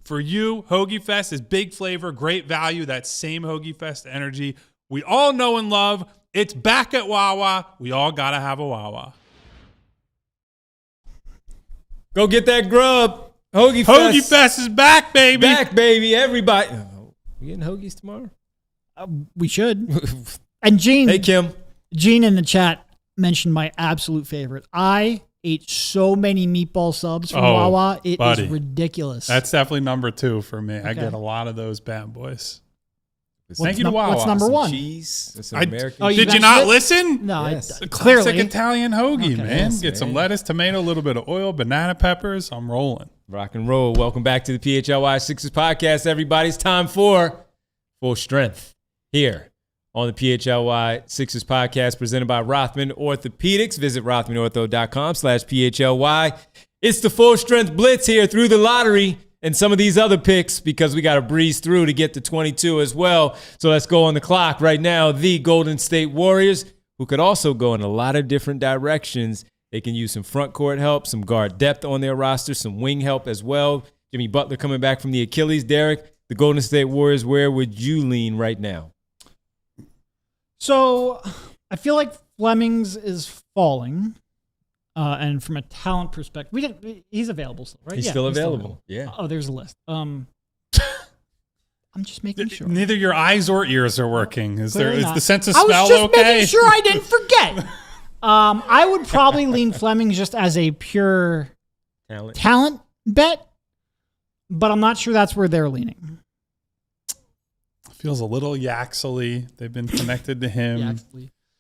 For you, Hoagie Fest is big flavor, great value, that same Hoagie Fest energy we all know and love. It's back at Wawa. We all got to have a Wawa. Go get that grub. Hoagie Fest is back, baby. Back, baby. Everybody. We getting hoagies tomorrow? We should. And Gene. Hey, Kim. Gene in the chat mentioned my absolute favorite. I ate so many meatball subs from Wawa. It is ridiculous. That's definitely number 2 for me. Okay. I get a lot of those bad boys. Thank you to Wawa. What's number 1? Cheese. Some American. Did you not listen? No, yes. Clearly. Classic Italian hoagie, man. Yes, get some lettuce, tomato, a little bit of oil, banana peppers. I'm rolling. Rock and roll. Welcome back to the PHLY Sixers podcast, everybody. It's time for Full Strength here on the PHLY Sixers podcast presented by Rothman Orthopedics. Visit rothmanortho.com/PHLY. It's the Full Strength Blitz here through the lottery and some of these other picks because we got to breeze through to get to 22 as well. So let's go on the clock right now. The Golden State Warriors, who could also go in a lot of different directions. They can use some front court help, some guard depth on their roster, some wing help as well. Jimmy Butler coming back from the Achilles. Derek, the Golden State Warriors, where would you lean right now? So I feel like Flemings is falling. And from a talent perspective, he's available still, right? He's still available. Yeah. Oh, there's a list. I'm just making sure. Neither your eyes or ears are working. Is the sense of smell okay? I was just making sure I didn't forget. I would probably lean Flemings just as a pure talent bet, but I'm not sure that's where they're leaning. Feels a little Yaxley. They've been connected to him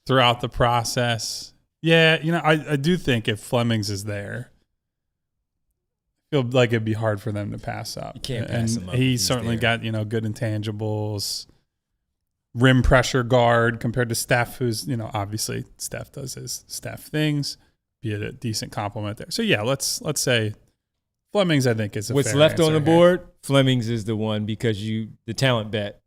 throughout the process. Yeah, I do think if Flemings is there, I feel like it'd be hard for them to pass up. You can't pass him up. He's certainly got, good intangibles, rim pressure guard compared to Steph, who's, obviously Steph does his Steph things, be it a decent compliment there. So yeah, let's say Flemings, I think, is a what's fair left on the here. board. Flemings is the one because the talent bet.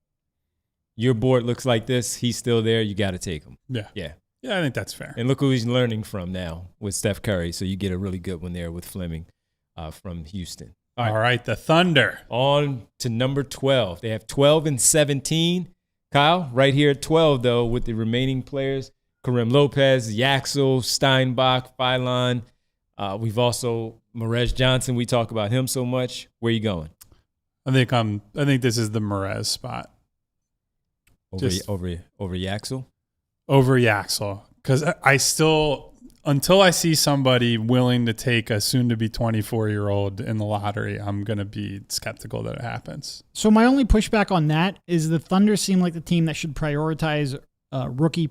Your board looks like this. He's still there. You got to take him. Yeah. Yeah, I think that's fair. And look who he's learning from now with Steph Curry. So you get a really good one there with Fleming from Houston. All right, the Thunder. On to number 12. They have 12 and 17. Kyle, right here at 12, though, with the remaining players, Karim Lopez, Yaxel, Steinbach, Philon. We've also Merez Johnson. We talk about him so much. Where are you going? I think this is the Merez spot. Over Yaxel? Over Yaxel, because I still, until I see somebody willing to take a soon-to-be 24-year-old in the lottery, I'm going to be skeptical that it happens. So my only pushback on that is the Thunder seem like the team that should prioritize rookie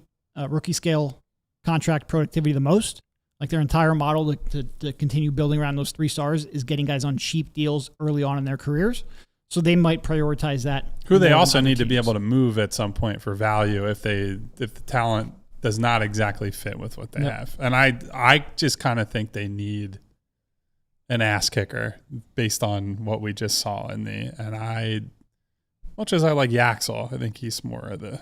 scale contract productivity the most. Like their entire model to continue building around those 3 stars is getting guys on cheap deals early on in their careers. So they might prioritize that. Who they also need to be able to move at some point for value if the talent does not exactly fit with what they have. And I just kind of think they need an ass kicker based on what we just saw much as I like Yaxel, I think he's more of the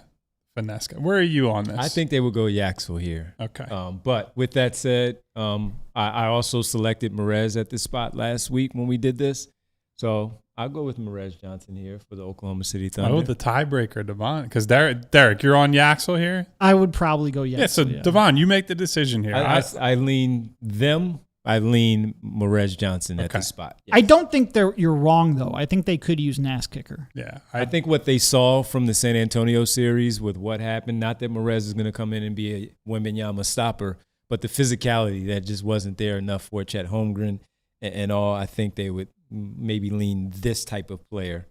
finesse guy. Where are you on this? I think they will go Yaxel here. Okay. But with that said, I also selected Merez at this spot last week when we did this. So I'll go with Merez Johnson here for the Oklahoma City Thunder. Oh, the tiebreaker, Devon. Because Derek, you're on Yaxel here? I would probably go Yaxel. Yeah, so Devon, you make the decision here. I lean them. I lean Merez Johnson at this spot. Yes. I don't think you're wrong, though. I think they could use an ass kicker. Yeah. I think what they saw from the San Antonio series with what happened, not that Merez is going to come in and be a Wembanyama stopper, but the physicality that just wasn't there enough for Chet Holmgren and all, I think they would maybe lean this type of player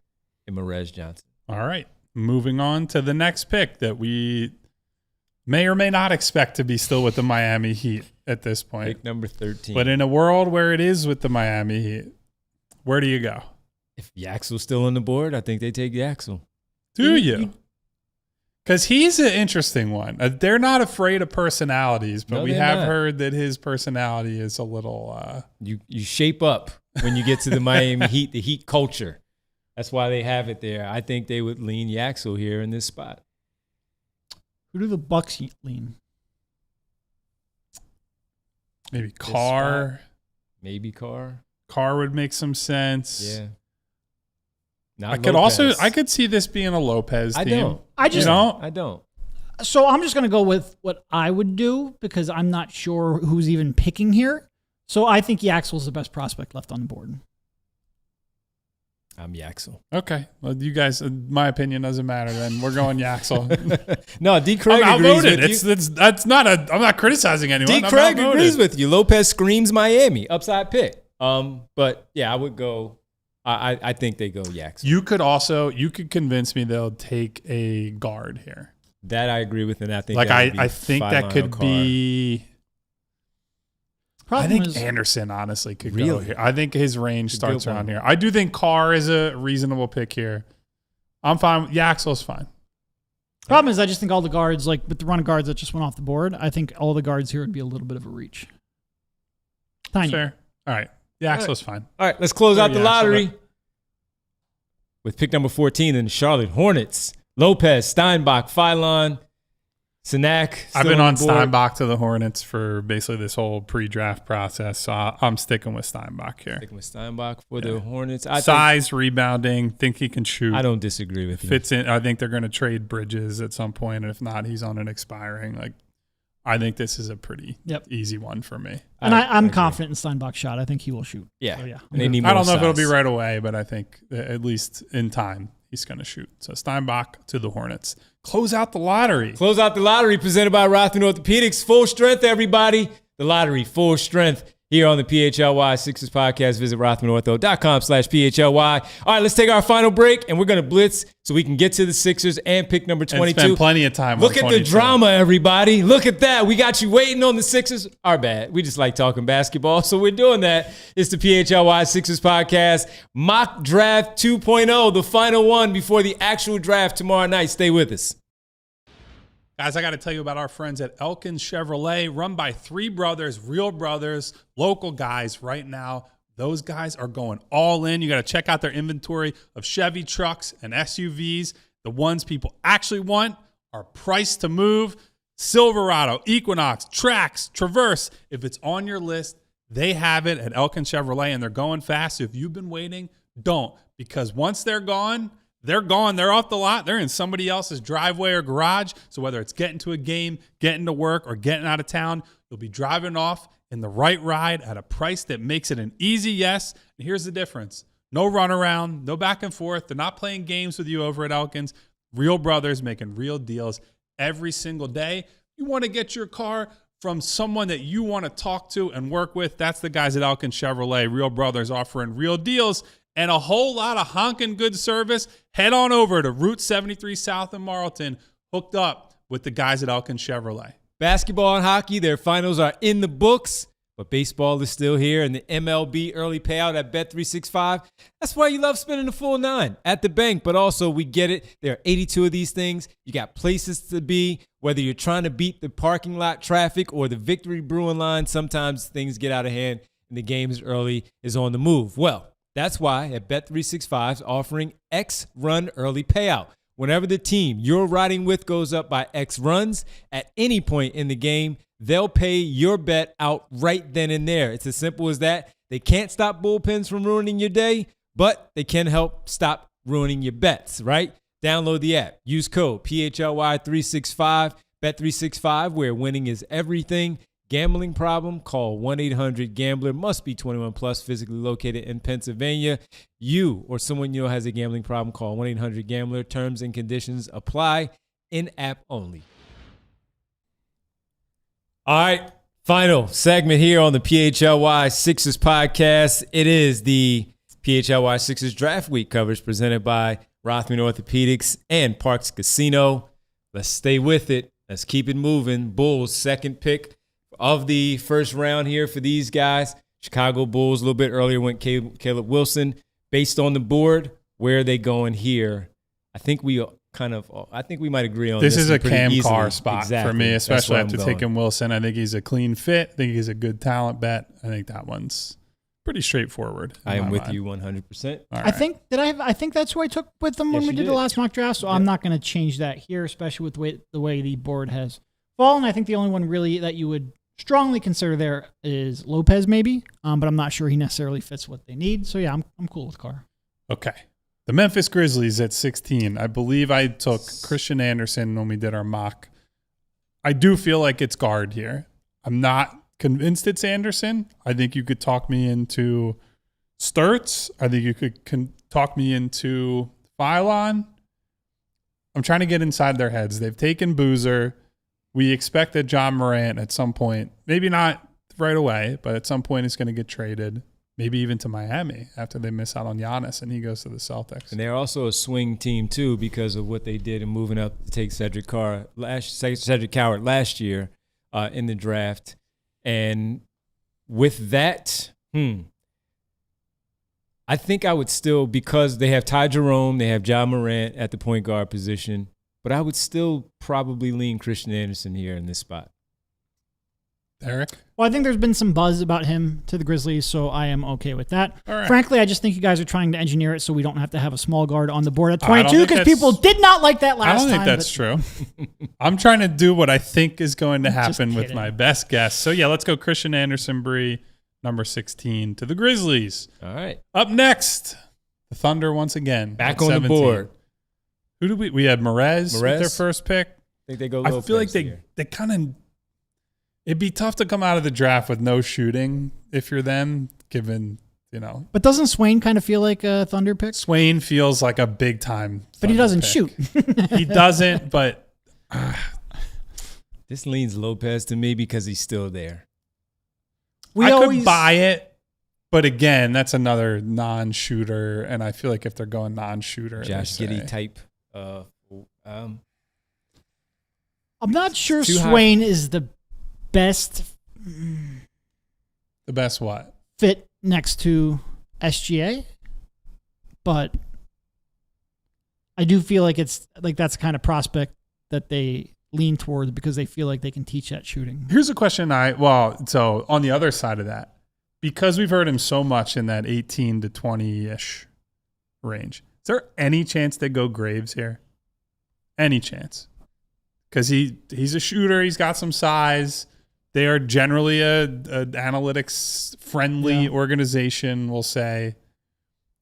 in Merez Johnson. All right. Moving on to the next pick that we may or may not expect to be still with the Miami Heat at this point. Pick number 13. But in a world where it is with the Miami Heat, where do you go? If Yaxel's still on the board, I think they take Yaxel. Do you? Because he's an interesting one. They're not afraid of personalities, but we have heard that his personality is a little... You shape up when you get to the Miami Heat, the Heat culture. That's why they have it there. I think they would lean Yaxel here in this spot. Who do the Bucks lean? Maybe Carr. Maybe Carr. Carr would make some sense. Yeah. Not I could Lopez. I could see this being a Lopez team. I don't. So I'm just going to go with what I would do because I'm not sure who's even picking here. So I think Yaxel's the best prospect left on the board. I'm Yaxel. Okay. Well, you guys, my opinion doesn't matter then. We're going Yaxel. No, D. Craig I'm agrees outvoted. with you. I'm not criticizing anyone. D. Craig agrees with you. Lopez screams Miami. Upside pick. But yeah, I would go. I think they go Yaxel. You could convince me they'll take a guard here. That I agree with, and I think I think that could be. I think Anderson honestly could go here. I think his range starts around here. I do think Carr is a reasonable pick here. I'm fine. Yaxel's fine. Problem is, I just think all the guards, like with the run of guards that just went off the board, I think all the guards here would be a little bit of a reach. Tiny. Fair. All right. Yaxel's fine. All right, let's close out the lottery with pick number 14 in the Charlotte Hornets. Lopez, Steinbach, Phylon, Cenac. I've been on Steinbach to the Hornets for basically this whole pre-draft process, so I'm sticking with Steinbach here. Sticking with Steinbach for the Hornets. Size, rebounding, think he can shoot. I don't disagree with you. Fits in. I think they're going to trade Bridges at some point, and if not, he's on an expiring. I think this is a pretty easy one for me. And I'm confident in Steinbach's shot. I think he will shoot. Yeah. So, yeah. They need more I don't know size. if it'll be right away, but I think at least in time, he's going to shoot. So Steinbach to the Hornets. Close out the lottery. Close out the lottery presented by Rothman Orthopedics. Full strength, everybody. The lottery, full strength. Here on the PHLY Sixers podcast, visit rothmanortho.com/PHLY. All right, let's take our final break, and we're going to blitz so we can get to the Sixers and pick number 22. And spend plenty of time Look on at 22. the drama, everybody. Look at that. We got you waiting on the Sixers. Our bad. We just like talking basketball, so we're doing that. It's the PHLY Sixers podcast. Mock Draft 2.0, the final one before the actual draft tomorrow night. Stay with us. Guys, I got to tell you about our friends at Elkins Chevrolet, run by three brothers, real brothers, local guys right now. Those guys are going all in. You got to check out their inventory of Chevy trucks and SUVs. The ones people actually want are priced to move. Silverado, Equinox, Trax, Traverse. If it's on your list, they have it at Elkins Chevrolet, and they're going fast. So if you've been waiting, don't. Because once they're gone, they're gone. They're off the lot. They're in somebody else's driveway or garage. So whether it's getting to a game, getting to work, or getting out of town, you'll be driving off in the right ride at a price that makes it an easy yes. And here's the difference. No runaround, no back and forth. They're not playing games with you over at Elkins. Real brothers making real deals every single day. You want to get your car from someone that you want to talk to and work with. That's the guys at Elkins Chevrolet. Real brothers offering real deals and a whole lot of honking good service. Head on over to Route 73 South in Marlton, hooked up with the guys at Elkins Chevrolet. Basketball and hockey, their finals are in the books, but baseball is still here, and the MLB early payout at Bet365. That's why you love spending the full $9 at the bank, but also we get it. There are 82 of these things. You got places to be, whether you're trying to beat the parking lot traffic or the Victory Brewing line. Sometimes things get out of hand, and the game is early is on the move. Well, that's why at Bet365 is offering X run early payout. Whenever the team you're riding with goes up by X runs at any point in the game, they'll pay your bet out right then and there. It's as simple as that. They can't stop bullpens from ruining your day, but they can help stop ruining your bets, right? Download the app. Use code PHLY365, Bet365, where winning is everything. Gambling problem? Call 1-800-GAMBLER. Must be 21 plus, physically located in Pennsylvania. You or someone you know has a gambling problem, call 1-800-GAMBLER. Terms and conditions apply. In-app only. All right, final segment here on the PHLY Sixers podcast. It is the PHLY Sixers Draft Week coverage presented by Rothman Orthopedics and Parks Casino. Let's stay with it. Let's keep it moving. Bulls, second pick of the first round here for these guys. Chicago Bulls a little bit earlier went Caleb Wilson. Based on the board, where are they going here? I think we might agree on this. This is a Cam easily. Carr spot for me, especially after taking Wilson. I think he's a clean fit. I think he's a good talent bet. I think that one's pretty straightforward. I am with you 100%. I think that's who I took with them when we did the last mock draft. So I'm not going to change that here, especially with the way the board has fallen. I think the only one really that you would strongly consider there is Lopez, maybe, but I'm not sure he necessarily fits what they need. So yeah, I'm cool with Carr. Okay, The Memphis Grizzlies at 16. I believe I took Christian Anderson when we did our mock. I do feel like it's guard here. I'm not convinced it's Anderson. I think you could talk me into Sturts. I think you could talk me into Phylon. I'm trying to get inside their heads. They've taken Boozer. We expect that John Morant at some point, maybe not right away, but at some point is going to get traded. Maybe even to Miami after they miss out on Giannis and he goes to the Celtics. And they're also a swing team, too, because of what they did in moving up to take Cedric Coward last year in the draft. And with that, I think I would still, because they have Ty Jerome, they have John Morant at the point guard position, but I would still probably lean Christian Anderson here in this spot. Eric? Well, I think there's been some buzz about him to the Grizzlies, so I am okay with that. Right. Frankly, I just think you guys are trying to engineer it so we don't have to have a small guard on the board at 22 because people did not like that last time. I don't think that's true. I'm trying to do what I think is going to happen with my best guess. So, yeah, let's go Christian Anderson, Bree, number 16 to the Grizzlies. All right. Up next, the Thunder once again. Back on 17. The board. Who do we had Merez with their first pick. I think they go Lopez. I feel like they kind of – it'd be tough to come out of the draft with no shooting if you're them, given, But doesn't Swain kind of feel like a Thunder pick? Swain feels like a big time. But he doesn't shoot. He doesn't, but. This leans Lopez to me because he's still there. I could buy it, but again, that's another non-shooter, and I feel like if they're going non-shooter. Josh Giddey type. I'm not sure Swain is the best. The best what? Fit next to SGA, but I do feel like it's like that's the kind of prospect that they lean towards because they feel like they can teach that shooting. Here's a question so on the other side of that, because we've heard him so much in that 18 to 20-ish range, is there any chance they go Graves here? Any chance? Because he's a shooter, he's got some size. They are generally a analytics-friendly organization, we'll say.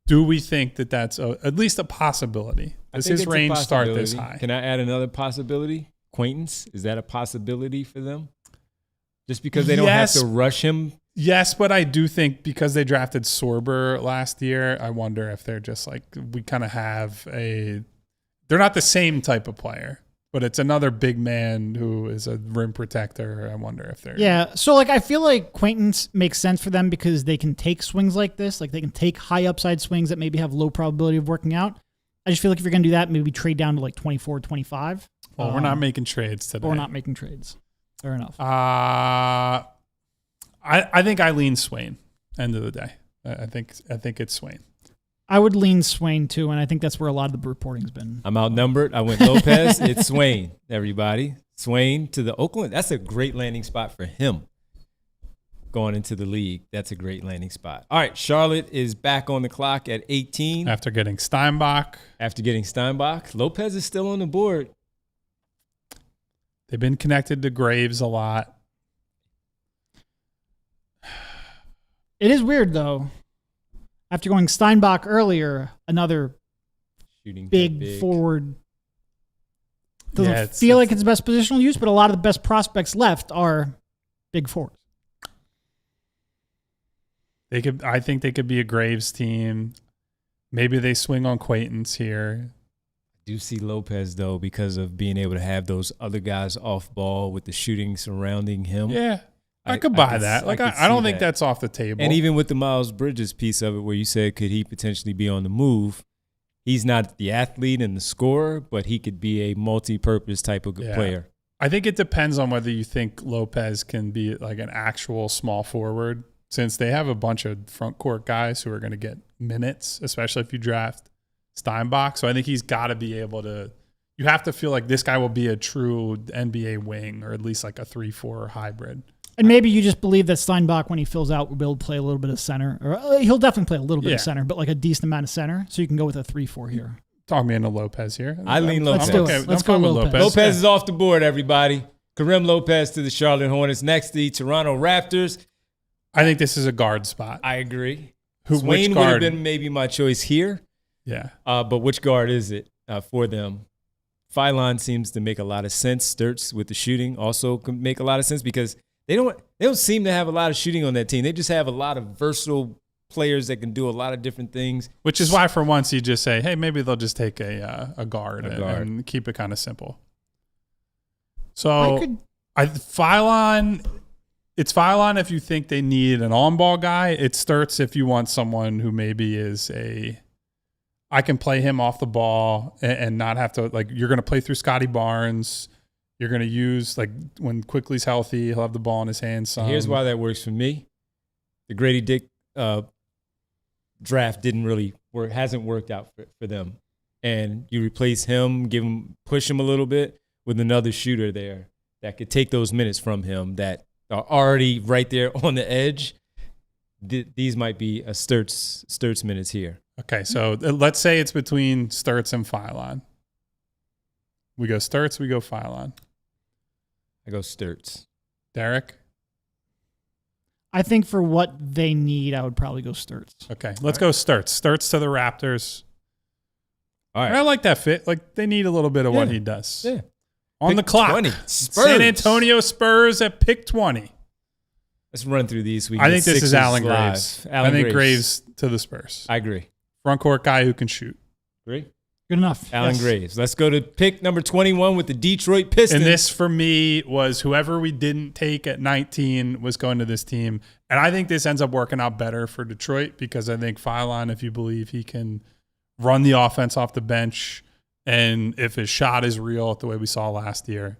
Do we think that that's at least a possibility? Does his range start this high? Can I add another possibility? Quaintance? Is that a possibility for them? Just because they don't have to rush him? Yes, but I do think because they drafted Sorber last year, I wonder if they're just like, we kind of have they're not the same type of player. But it's another big man who is a rim protector. I wonder if they're... Yeah, so I feel like Quaintance makes sense for them because they can take swings like this. Like they can take high upside swings that maybe have low probability of working out. I just feel like if you're going to do that, maybe trade down to 24, 25. Well, we're not making trades today. We're not making trades. Fair enough. I think I lean Swain, end of the day. I think it's Swain. I would lean Swain too, and I think that's where a lot of the reporting's been. I'm outnumbered. I went Lopez. It's Swain, everybody. Swain to the Oakland. That's a great landing spot for him going into the league. That's a great landing spot. All right, Charlotte is back on the clock at 18. After getting Steinbach. Lopez is still on the board. They've been connected to Graves a lot. It is weird, though. After going Steinbach earlier, another shooting big forward. Doesn't feel like it's best positional use, but a lot of the best prospects left are big forwards. I think they could be a Graves team. Maybe they swing on Quaintance here. I do see Lopez, though, because of being able to have those other guys off ball with the shooting surrounding him. Yeah. I could buy that. I don't think that's off the table. And even with the Miles Bridges piece of it where you said, could he potentially be on the move? He's not the athlete and the scorer, but he could be a multi-purpose type of player. I think it depends on whether you think Lopez can be like an actual small forward, since they have a bunch of front court guys who are going to get minutes, especially if you draft Steinbach. So I think he's got to be able to – you have to feel like this guy will be a true NBA wing or at least like a 3-4 hybrid. And maybe you just believe that Steinbach, when he fills out, will be able to play a little bit of center. Or he'll definitely play a little bit of center, but like a decent amount of center. So you can go with a 3-4 here. Talk me into Lopez here. I lean Lopez. Let's go Lopez. Lopez is off the board, everybody. Kareem Lopez to the Charlotte Hornets. Next, the Toronto Raptors. I think this is a guard spot. I agree. Which Swain would guard? have been maybe my choice here. Yeah. But which guard is it for them? PHLY seems to make a lot of sense. Sturts with the shooting also can make a lot of sense because they don't seem to have a lot of shooting on that team. They just have a lot of versatile players that can do a lot of different things. Which is why for once you just say, hey, maybe they'll just take a guard and keep it kind of simple. So PHLY, it's PHLY if you think they need an on-ball guy. It Sturts if you want someone who maybe is I can play him off the ball and not have to, like, you're going to play through Scotty Barnes. You're going to use, like, when Quickly's healthy, he'll have the ball in his hands. Here's why that works for me. The Grady Dick draft didn't really work, hasn't worked out for them. And you replace him, push him a little bit with another shooter there that could take those minutes from him that are already right there on the edge. These might be a Sturts minutes here. Okay, so let's say it's between Sturts and PHLY. We go Sturts, we go PHLY. I go Sturts. Derek? I think for what they need, I would probably go Sturts. Okay, let's go Sturts. Sturts to the Raptors. All right. I like that fit. Like, they need a little bit of what he does. Yeah. On pick the clock. 20. Spurs. San Antonio Spurs at pick 20. Let's run through these. I think this is Allen Graves. I think Graves to the Spurs. I agree. Front court guy who can shoot. Agree? Good enough. Allen Graves. Let's go to pick number 21 with the Detroit Pistons. And this, for me, was whoever we didn't take at 19 was going to this team. And I think this ends up working out better for Detroit because I think PHLY, if you believe he can run the offense off the bench, and if his shot is real the way we saw last year,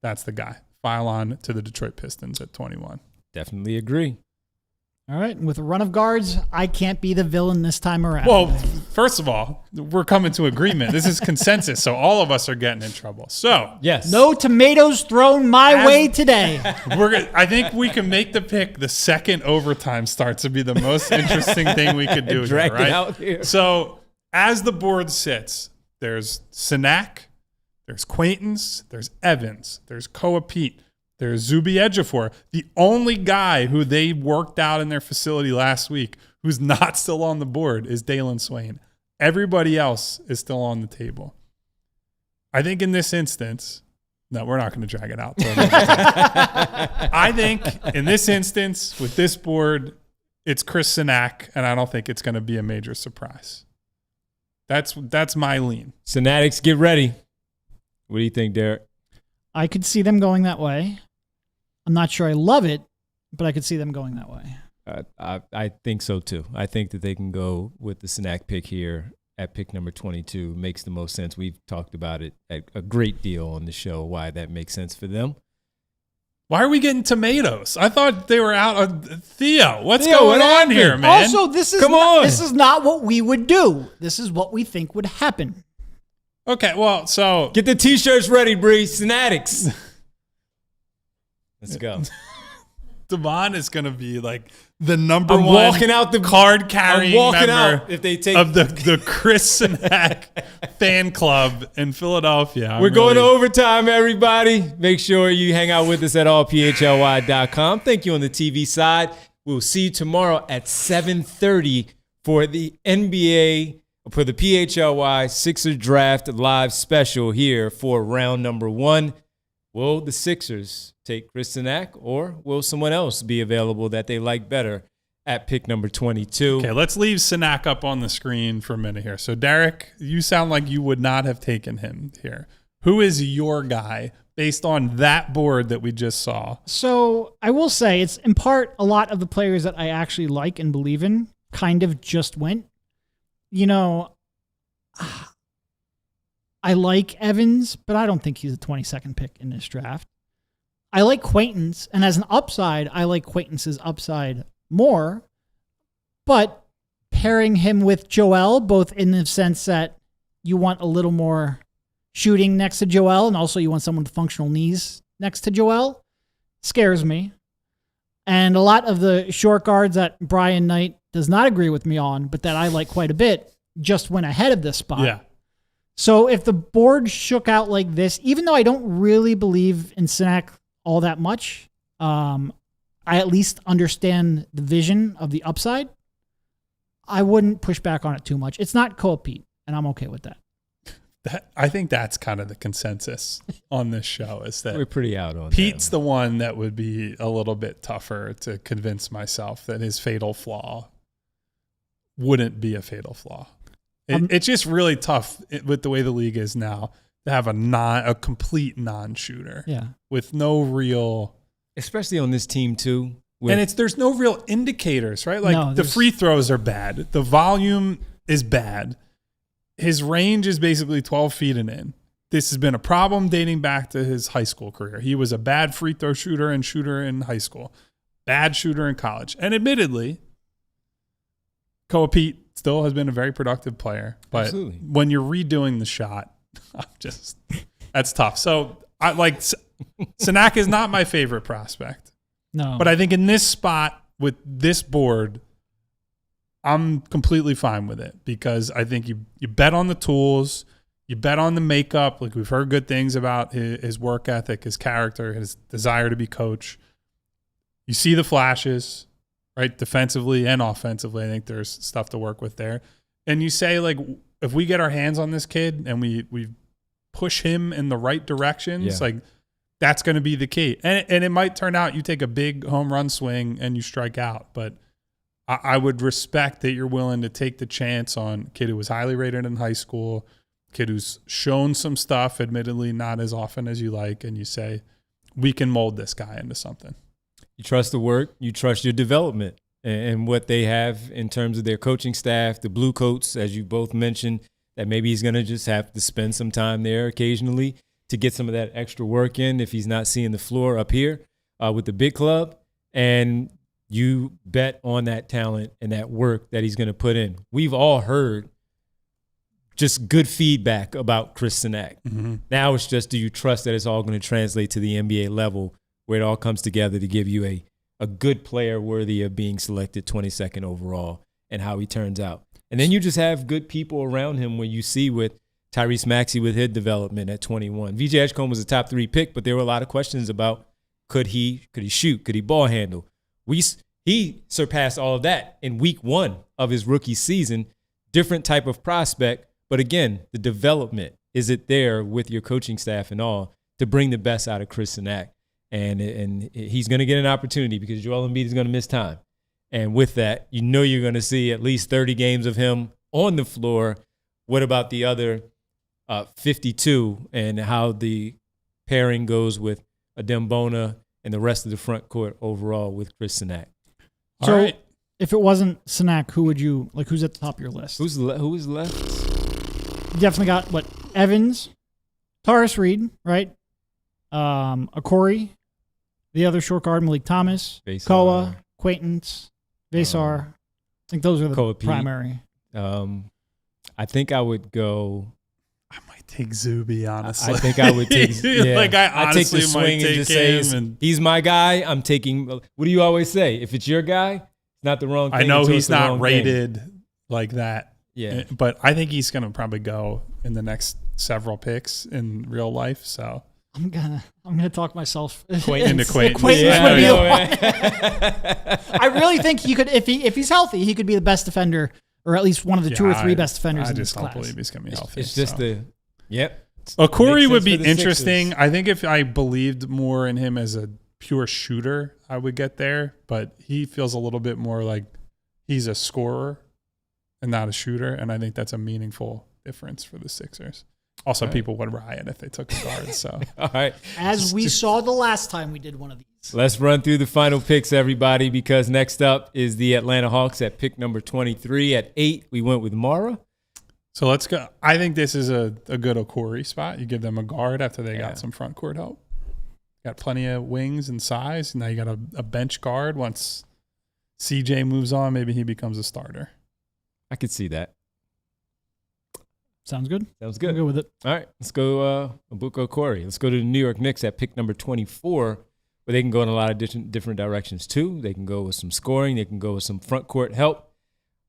that's the guy. PHLY to the Detroit Pistons at 21. Definitely agree. All right. With a run of guards, I can't be the villain this time around. Well, first of all, we're coming to agreement. This is consensus, so all of us are getting in trouble. So, yes. No tomatoes thrown my way today. I think we can make the pick. The second overtime starts to be the most interesting thing we could do here, right? It out here. So, as the board sits, there's Cenac, there's Quaintance, there's Evans, there's Koa Peat, there's Zuby Ejiofor. The only guy who they worked out in their facility last week who's not still on the board is Dalen Swain. Everybody else is still on the table. I think in this instance, no, we're not going to drag it out. I think in this instance, with this board, it's Chris Cenac, and I don't think it's going to be a major surprise. That's my lean. Fanatics, get ready. What do you think, Derek? I could see them going that way. I'm not sure I love it, but I could see them going that way. I think so, too. I think that they can go with the Cenac pick here at pick number 22. Makes the most sense. We've talked about it a great deal on the show, why that makes sense for them. Why are we getting tomatoes? I thought they were out. Theo, what's going on here, man? Also, this is not what we would do. This is what we think would happen. Okay, well, so get the T-shirts ready, Bree. Fanatics. Let's go. Devon is going to be like the number one walking out the card carrying member out if they take of the Chris Cenac fan club in Philadelphia. We're going to overtime, everybody. Make sure you hang out with us at allphly.com. Thank you on the TV side. We'll see you tomorrow at 7:30 for the NBA, for the PHLY Sixers Draft Live special here for round number 1. Will the Sixers take Chris Cenac, or will someone else be available that they like better at pick number 22? Okay, let's leave Cenac up on the screen for a minute here. So, Derek, you sound like you would not have taken him here. Who is your guy based on that board that we just saw? So, I will say it's in part a lot of the players that I actually like and believe in kind of just went. You know, I like Evans, but I don't think he's a 22nd pick in this draft. I like Quaintance, and as an upside, I like Quaintance's upside more. But pairing him with Joel, both in the sense that you want a little more shooting next to Joel, and also you want someone with functional knees next to Joel, scares me. And a lot of the short guards that Brian Knight does not agree with me on, but that I like quite a bit, just went ahead of this spot. Yeah. So if the board shook out like this, even though I don't really believe in Cenac all that much, I at least understand the vision of the upside. I wouldn't push back on it too much. It's not Koa Peat, and I'm okay with that. I think that's kind of the consensus on this show is that we're pretty out on Pete's the one that would be a little bit tougher to convince myself that his fatal flaw wouldn't be a fatal flaw. It's just really tough with the way the league is now to have a complete non-shooter. Yeah. With no real, especially on this team too. And there's no real indicators, right? Like the free throws are bad. The volume is bad. His range is basically 12 feet and in. This has been a problem dating back to his high school career. He was a bad free throw shooter in high school, bad shooter in college. And admittedly, Koa Peat still has been a very productive player. But Absolutely. When you're redoing the shot, that's tough. So I like Cenac is not my favorite prospect. No. But I think in this spot with this board, I'm completely fine with it because I think you bet on the tools, you bet on the makeup. Like we've heard good things about his work ethic, his character, his desire to be coach. You see the flashes, right? Defensively and offensively, I think there's stuff to work with there. And you say like, if we get our hands on this kid and we push him in the right directions, like that's going to be the key. And it might turn out you take a big home run swing and you strike out, but I would respect that you're willing to take the chance on a kid who was highly rated in high school, kid who's shown some stuff, admittedly not as often as you like, and you say, we can mold this guy into something. You trust the work, you trust your development and what they have in terms of their coaching staff, the blue coats, as you both mentioned, that maybe he's going to just have to spend some time there occasionally to get some of that extra work in if he's not seeing the floor up here with the big club. And you bet on that talent and that work that he's going to put in. We've all heard just good feedback about Chris Cenac. Mm-hmm. Now it's just, do you trust that it's all going to translate to the NBA level where it all comes together to give you a good player worthy of being selected 22nd overall and how he turns out. And then you just have good people around him when you see with Tyrese Maxey with his development at 21. VJ Edgecombe was a top 3 pick, but there were a lot of questions about could he shoot? Could he ball handle? He surpassed all of that in week 1 of his rookie season. Different type of prospect, but again, the development, is it there with your coaching staff and all to bring the best out of Chris Cenac? And he's going to get an opportunity because Joel Embiid is going to miss time. And with that, you know you're going to see at least 30 games of him on the floor. What about the other 52 and how the pairing goes with Adembona and the rest of the front court overall with Chris Cenac? So, all right. If it wasn't Cenac, who would you like? Who's at the top of your list? Who is left? You definitely got Evans, Taurus Reed, right? Okori, the other short guard, Malik Thomas, Vasar. Koa, Quaintance, Vasar. I think those are the Koa Peat. primary. I think I would go. I might take Zuby, honestly. I think I would take. Yeah, I take the swing and just say, he's my guy. I'm taking. What do you always say? If it's your guy, it's not the wrong thing. I know he's not rated like that. Yeah, but I think he's going to probably go in the next several picks in real life. So I'm gonna talk myself into Quaintance. Would be the one. I really think he could, if he's healthy, he could be the best defender, or at least one of the 2 or 3 best defenders in this class. I just don't believe he's going to be healthy. It's just Okori would be interesting. I think if I believed more in him as a pure shooter, I would get there. But he feels a little bit more like he's a scorer and not a shooter, and I think that's a meaningful difference for the Sixers. Also, people would riot if they took a guard. So, all right. As we saw the last time we did one of these. Let's run through the final picks, everybody, because next up is the Atlanta Hawks at pick number 23. At 8, we went with Mara. So let's go. I think this is a good Okori spot. You give them a guard after they got some front court help. Got plenty of wings and size. Now you got a bench guard. Once CJ moves on, maybe he becomes a starter. I could see that. Sounds good. Sounds good. I'll go with it. All right, let's go Abuko Okori. Let's go to the New York Knicks at pick number 24, where they can go in a lot of different directions too. They can go with some scoring. They can go with some front court help.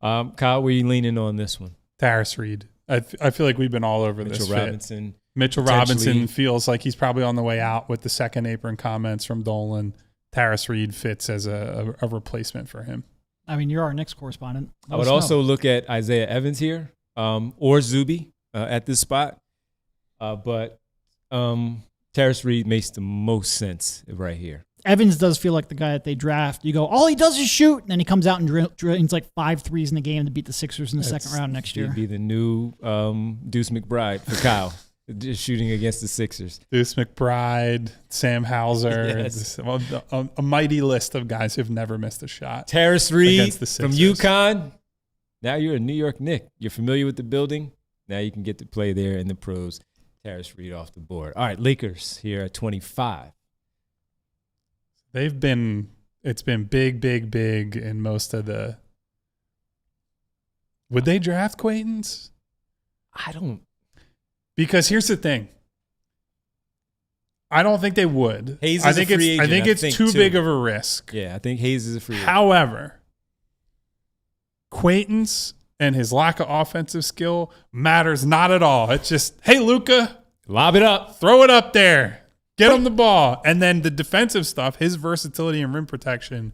Kyle, where are you leaning on this one? Taris Reed. I feel like we've been all over Mitchell this. Robinson. Mitchell Robinson feels like he's probably on the way out with the second apron comments from Dolan. Taris Reed fits as a replacement for him. I mean, you're our Knicks correspondent. I would also look at Isaiah Evans here, or Zuby at this spot. But Terrace Reed makes the most sense right here. Evans does feel like the guy that they draft. You go, all he does is shoot, and then he comes out and drains like 5 threes in the game to beat the Sixers in the second round next year. He'd be the new Deuce McBride for Kyle, just shooting against the Sixers. Deuce McBride, Sam Hauser, yes. A mighty list of guys who've never missed a shot. Terrace Reed from UConn. Now you're a New York Knick. You're familiar with the building. Now you can get to play there in the pros. Terrace Reed off the board. All right, Lakers here at 25. It's been big in most of the. Would they draft Quaintance? I don't. Because here's the thing. I don't think they would. Hayes is a free agent. I think it's too big of a risk. Yeah, I think Hayes is a free agent. However, Quaintance and his lack of offensive skill matters not at all. It's just, hey, Luka. Lob it up. Throw it up there. Get him the ball. And then the defensive stuff, his versatility and rim protection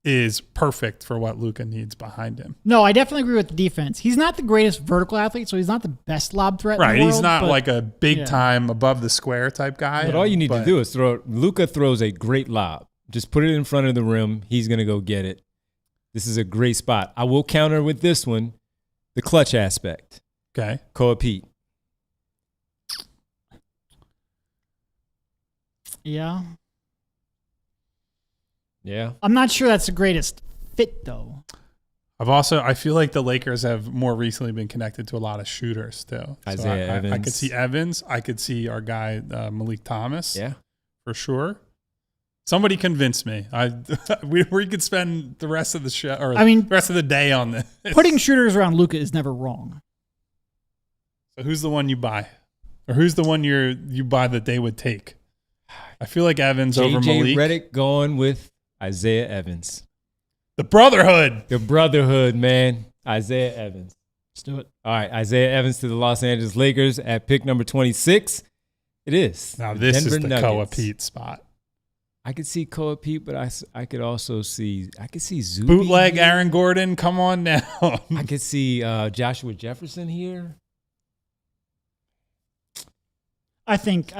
is perfect for what Luka needs behind him. No, I definitely agree with the defense. He's not the greatest vertical athlete, so he's not the best lob threat in the world. He's not like a big-time, above-the-square type guy. But all you need to do is throw it. Luka throws a great lob. Just put it in front of the rim. He's going to go get it. This is a great spot. I will counter with this one, the clutch aspect. Okay. Koa Peat. Yeah. Yeah. I'm not sure that's the greatest fit, though. I feel like the Lakers have more recently been connected to a lot of shooters, too. Isaiah Evans. I could see Evans. I could see our guy, Malik Thomas. Yeah. For sure. Somebody convince me. We could spend the rest of the show, or the rest of the day on this. Putting shooters around Luka is never wrong. So who's the one you buy? Or who's the one you buy that they would take? I feel like Evans over Malik. JJ Redick going with Isaiah Evans. The brotherhood. The brotherhood, man. Isaiah Evans. Let's do it. All right, Isaiah Evans to the Los Angeles Lakers at pick number 26. It is. Now this Denver is the Nuggets. Koa Peat spot. I could see Koa Peat, but I could also see Zuby. Bootleg Aaron Gordon, come on now. I could see Joshua Jefferson here. I think.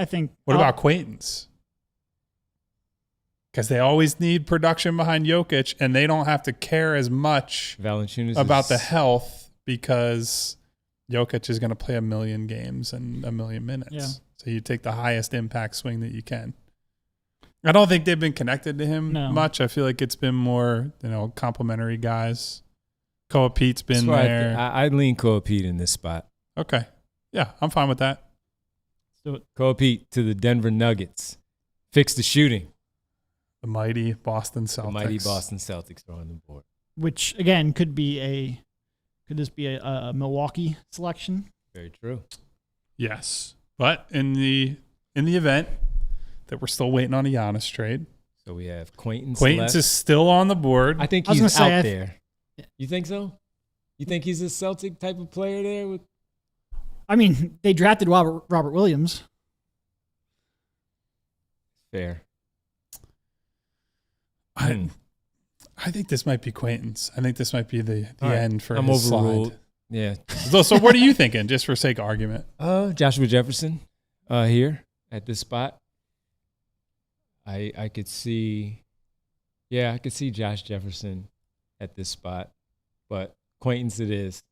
What about Quaintance? Because they always need production behind Jokic, and they don't have to care as much about the health because Jokic is going to play 1 million games and 1 million minutes. Yeah. So you take the highest impact swing that you can. I don't think they've been connected to him much. I feel like it's been more, complimentary guys. Koa Peat's been there. I lean Koa Peat in this spot. Okay. Yeah, I'm fine with that. Let's do it. Koa Peat to the Denver Nuggets. Fix the shooting. The mighty Boston Celtics. The mighty Boston Celtics are on the board. Which, again, could this be a Milwaukee selection? Very true. Yes. But in the event that we're still waiting on a Giannis trade. So we have Quaintance. Quaintance is still on the board. I think he's out there. You think so? You think he's a Celtic type of player there? They drafted Robert Williams. Fair. I think this might be Quaintance. I think this might be the end for his overruled. Slide. Yeah. So what are you thinking, just for sake of argument? Joshua Jefferson here at this spot. I could see Josh Jefferson at this spot, but Quaintance it is.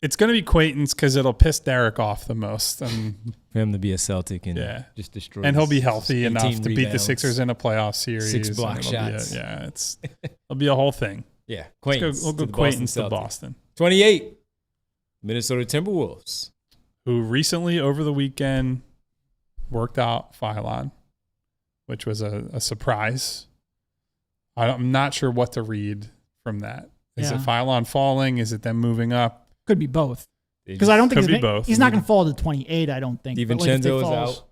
It's going to be Quaintance because it'll piss Derek off the most. And for him to be a Celtic and just destroy. And he'll be healthy enough to beat the Sixers in a playoff series. 6 block shots. It'll be a whole thing. Yeah, Quaintance. We'll go Quaintance to Boston. 28, Minnesota Timberwolves. Who recently, over the weekend, worked out Phylon, which was a surprise. I'm not sure what to read from that. Is it Phylon falling? Is it them moving up? Could be both. Because I don't think both. He's not going to fall to 28, I don't think. DiVincenzo is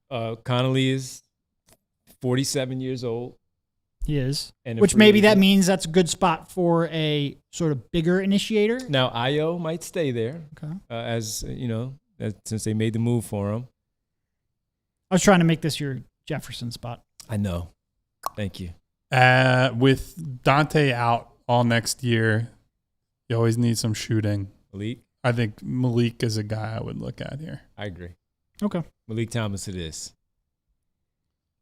out. Connolly is 47 years old. He is. Which maybe that means that's a good spot for a sort of bigger initiator. Now, Ayo might stay there. Okay. Since they made the move for him. I was trying to make this your Jefferson spot. I know. Thank you. With Dante out all next year, you always need some shooting. Malik? I think Malik is a guy I would look at here. I agree. Okay. Malik Thomas it is.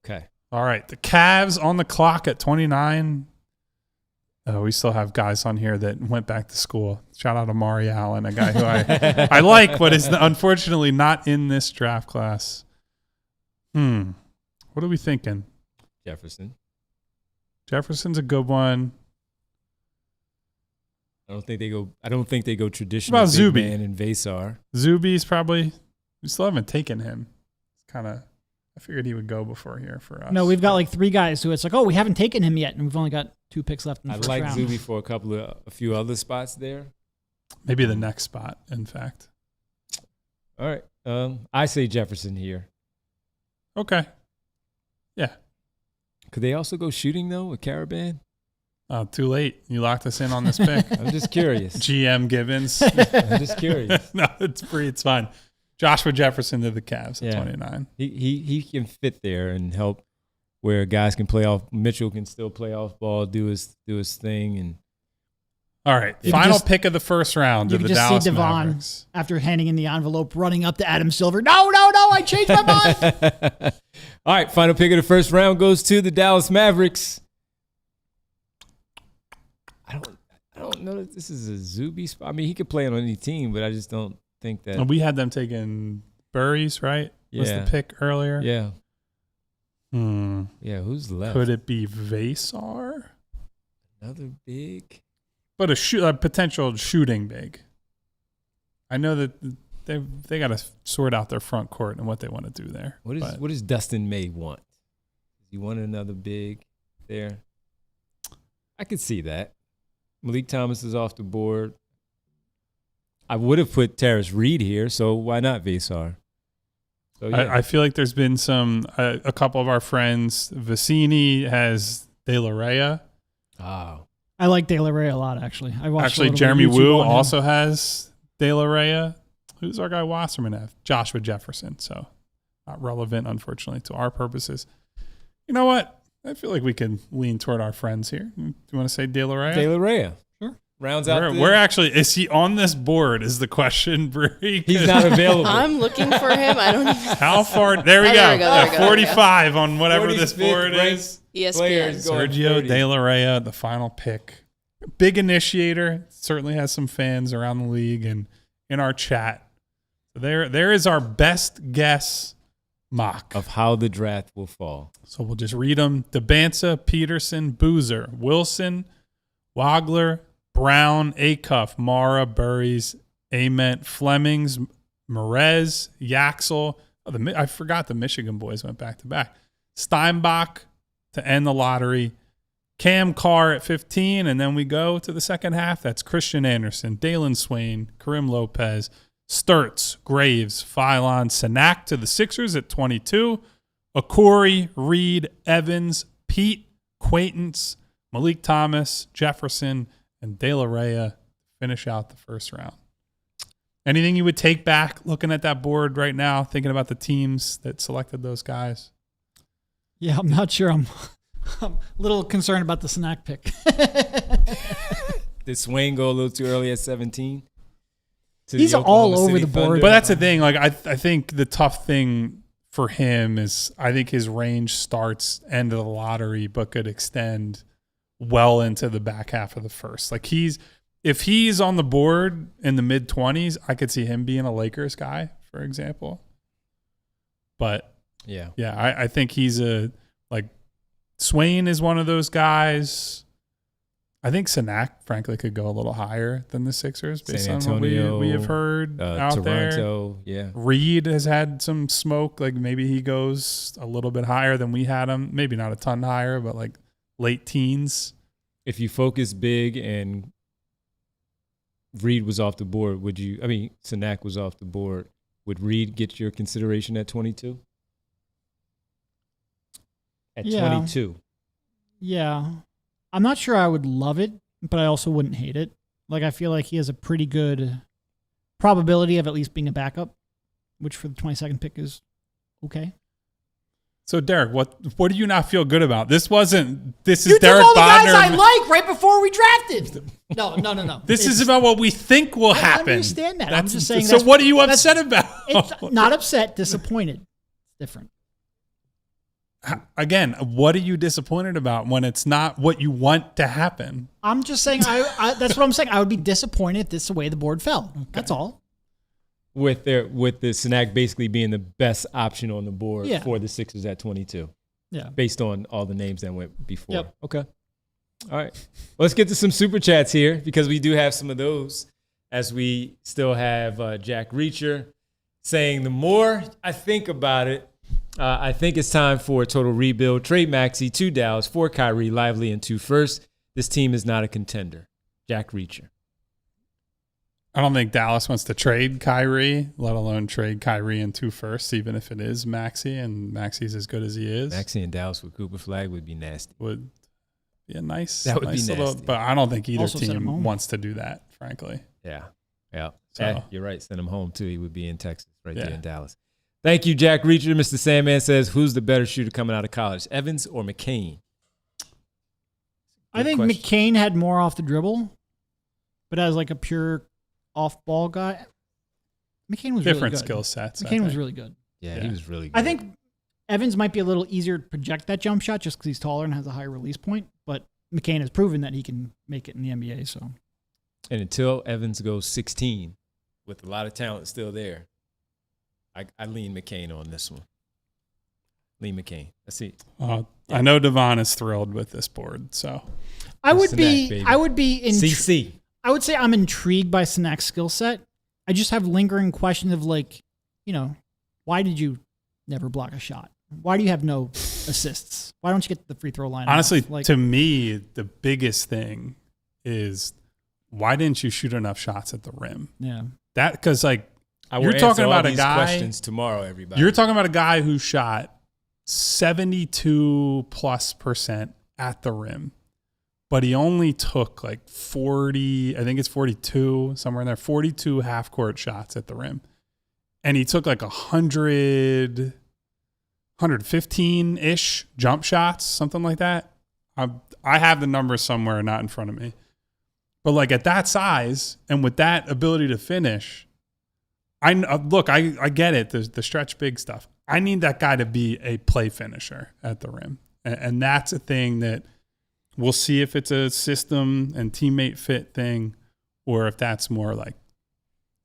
Okay. All right. The Cavs on the clock at 29. We still have guys on here that went back to school. Shout out to Mari Allen, a guy who I like, but is unfortunately not in this draft class. What are we thinking? Jefferson's a good one. I don't think they go traditional. What about big Zuby man and Vasar? Zuby's probably. We still haven't taken him. It's kind of. I figured he would go before here for us. No, we've got like 3 guys who it's like, oh, we haven't taken him yet, and we've only got 2 picks left in the first round. I like Zuby for a few other spots there. Maybe the next spot, in fact. All right. I say Jefferson here. Okay. Yeah. Could they also go shooting though with Caravan? Oh, too late. You locked us in on this pick. I'm just curious. GM Gibbons. I'm just curious. No, it's fine. Joshua Jefferson to the Cavs at 29. He can fit there and help where guys can play off. Mitchell can still play off ball, do his thing. And all right, final pick of the first round of the Dallas see Devon Mavericks. After handing in the envelope, running up to Adam Silver. No, I changed my mind. All right, final pick of the first round goes to the Dallas Mavericks. I don't know if this is a Zuby spot. I mean, he could play on any team, but I just don't think that. And we had them taking Burries, right? Yeah. Was the pick earlier? Yeah. Yeah, who's left? Could it be Vasar? Another big? But a potential shooting big. I know that they got to sort out their front court and what they want to do there. What does Dustin May want? Does he want another big there? I could see that. Malik Thomas is off the board. I would have put Terrace Reed here, so why not Vasar? So, yeah. I feel like there's been a couple of our friends. Vicini has De La Rey. Oh. I like De La Rey a lot, actually. Jeremy Wu also has De La Rey. Who's our guy Wasserman have? Joshua Jefferson. So not relevant, unfortunately, to our purposes. You know what? I feel like we can lean toward our friends here. Do you want to say De La Rey? De La Rey. Sure. Rounds out. Where actually is he on this board? Is the question, Bree? He's not available. I'm looking for him. I don't even. How far? There we go. There we go, there we go. 45 on whatever this board is. ESPN. Sergio De La Rey, the final pick. Big initiator. Certainly has some fans around the league and in our chat. So there is our best guess mock of how the draft will fall. So we'll just read them. DeBanza, Peterson, Boozer, Wilson, Wagler, Brown, Acuff, Mara, Burries, Ament, Flemings, Merez, Yaxel. I forgot the Michigan boys went back to back. Steinbach to end the lottery. Cam Carr at 15, and then we go to the second half. That's Christian Anderson, Dalen Swain, Karim Lopez, Sturtz, Graves, Philon, Cenac to the Sixers at 22. Okori, Reed, Evans, Pete, Quaintance, Malik Thomas, Jefferson, and De La Rey finish out the first round. Anything you would take back looking at that board right now, thinking about the teams that selected those guys? Yeah, I'm not sure. I'm a little concerned about the Cenac pick. Did Swain go a little too early at 17? He's all over the board. But that's the thing. Like I think the tough thing for him is I think his range starts end of the lottery, but could extend well into the back half of the first. Like if he's on the board in the mid-20s, I could see him being a Lakers guy, for example. But yeah, I think he's Swain is one of those guys. I think Cenac, frankly, could go a little higher than the Sixers based on what we have heard out Toronto, there. Yeah. Reed has had some smoke. Like maybe he goes a little bit higher than we had him. Maybe not a ton higher, but like late teens. If you focus big and Reed was off the board, Cenac was off the board, would Reed get your consideration at 22? At 22. Yeah. I'm not sure I would love it, but I also wouldn't hate it. Like, I feel like he has a pretty good probability of at least being a backup, which for the 22nd pick is okay. So Derek, what do you not feel good about? This is You Derek took all the guys Bodner. I like right before we drafted. No. This is about what we think will happen. I understand that. I'm just saying. So what are you upset about? It's not upset, disappointed. It's different. Again, what are you disappointed about when it's not what you want to happen? I'm just saying. That's what I'm saying. I would be disappointed if this is the way the board fell. Okay. That's all. With the Cenac basically being the best option on the board for the Sixers at 22. Yeah. Based on all the names that went before. Yep. Okay. All right. Well, let's get to some super chats here because we do have some of those, as we still have Jack Reacher saying, the more I think about it, I think it's time for a total rebuild. Trade Maxey, 2 Dallas, 4 Kyrie, Lively, and 2 firsts. This team is not a contender. Jack Reacher. I don't think Dallas wants to trade Kyrie, let alone trade Kyrie and 2 firsts, even if it is Maxey, and Maxey's as good as he is. Maxey and Dallas with Cooper Flag would be nasty. Would be a nice, that would nice be little, nasty. but I don't think either Also send him team home. wants to do that, frankly. Yeah. So. You're right. Send him home, too. He would be in Texas there in Dallas. Thank you, Jack Reacher. Mr. Sandman says, who's the better shooter coming out of college, Evans or McCain? I think McCain had more off the dribble, but as like a pure off-ball guy, McCain was different really good. skill sets. McCain was really good. Yeah, he was really good. I think Evans might be a little easier to project that jump shot just because he's taller and has a higher release point, but McCain has proven that he can make it in the NBA. So, and until Evans goes 16, with a lot of talent still there, I lean McCain on this one. Lean McCain. Let's see. I know Devon is thrilled with this board, so I would Cenac, be CC. I would say I'm intrigued by Senac's skill set. I just have lingering questions of why did you never block a shot? Why do you have no assists? Why don't you get to the free throw line? Honestly, to me, the biggest thing is why didn't you shoot enough shots at the rim? Yeah. That because you're talking about a guy. Questions tomorrow, everybody. You're talking about a guy who shot 72+% at the rim, but he only took 40. I think it's 42 somewhere in there. 42 half court shots at the rim, and he took 115 ish jump shots, something like that. I have the numbers somewhere, not in front of me, but at that size and with that ability to finish. I get it. The stretch big stuff. I need that guy to be a play finisher at the rim. And that's a thing that we'll see if it's a system and teammate fit thing or if that's more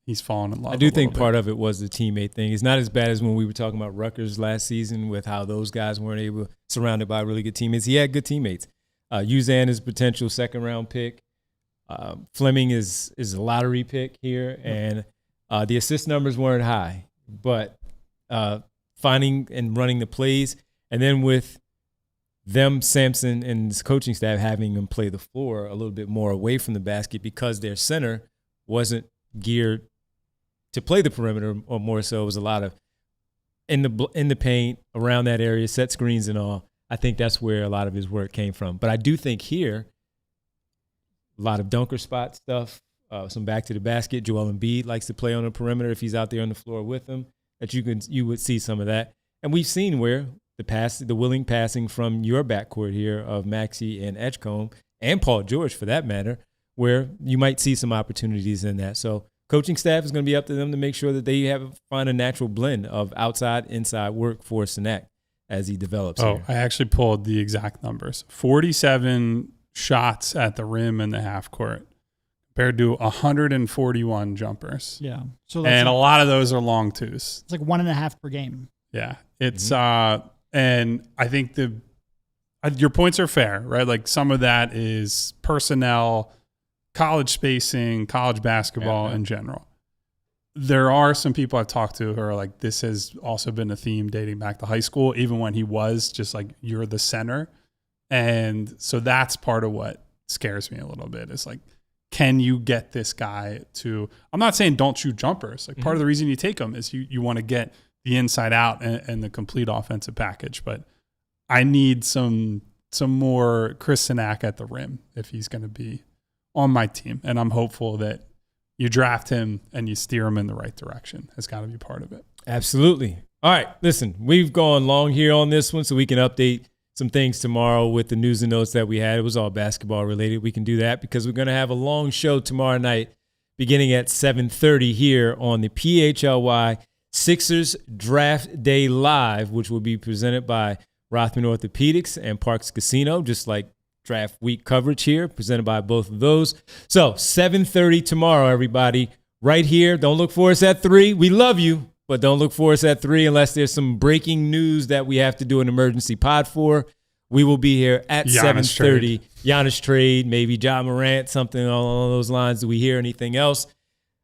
he's fallen in love. I do think part of it was the teammate thing. It's not as bad as when we were talking about Rutgers last season with how those guys weren't surrounded by really good teammates. He had good teammates. Uzan is a potential second-round pick. Fleming is a lottery pick here. And the assist numbers weren't high. But finding and running the plays, and then with them, Sampson and his coaching staff having him play the floor a little bit more away from the basket because their center wasn't geared to play the perimeter, or more so it was a lot of in the paint around that area, set screens and all. I think that's where a lot of his work came from. But I do think here, a lot of dunker spot stuff, some back to the basket. Joel Embiid likes to play on the perimeter if he's out there on the floor with them. That you would see some of that. And we've seen where the willing passing from your backcourt here of Maxey and Edgecombe, and Paul George for that matter, where you might see some opportunities in that. So coaching staff is going to be up to them to make sure that they find a natural blend of outside, inside work for Cenac as he develops. Here. I actually pulled the exact numbers. 47 shots at the rim in the half court compared to 141 jumpers. Yeah. So and a lot of those are long twos. It's 1.5 per game. Yeah. It's and I think your points are fair, right? Some of that is personnel, college spacing, college basketball in general. There are some people I've talked to who are this has also been a theme dating back to high school, even when he was just you're the center. And so that's part of what scares me a little bit is can you get this guy to, I'm not saying don't shoot jumpers. Part of the reason you take them is you want to get the inside out and the complete offensive package. But I need some more Chris Cenac at the rim if he's going to be on my team. And I'm hopeful that you draft him and you steer him in the right direction. Has got to be part of it. Absolutely. All right, listen, we've gone long here on this one, so we can update some things tomorrow with the news and notes that we had. It was all basketball related. We can do that because we're going to have a long show tomorrow night beginning at 7:30 here on the PHLY Sixers Draft Day Live, which will be presented by Rothman Orthopedics and Parks Casino, just like draft week coverage here, presented by both of those. So 7:30 tomorrow, everybody, right here. Don't look for us at 3. We love you. But don't look for us at 3 unless there's some breaking news that we have to do an emergency pod for. We will be here at 7:30. Giannis trade, maybe Ja Morant, something along those lines. Do we hear anything else?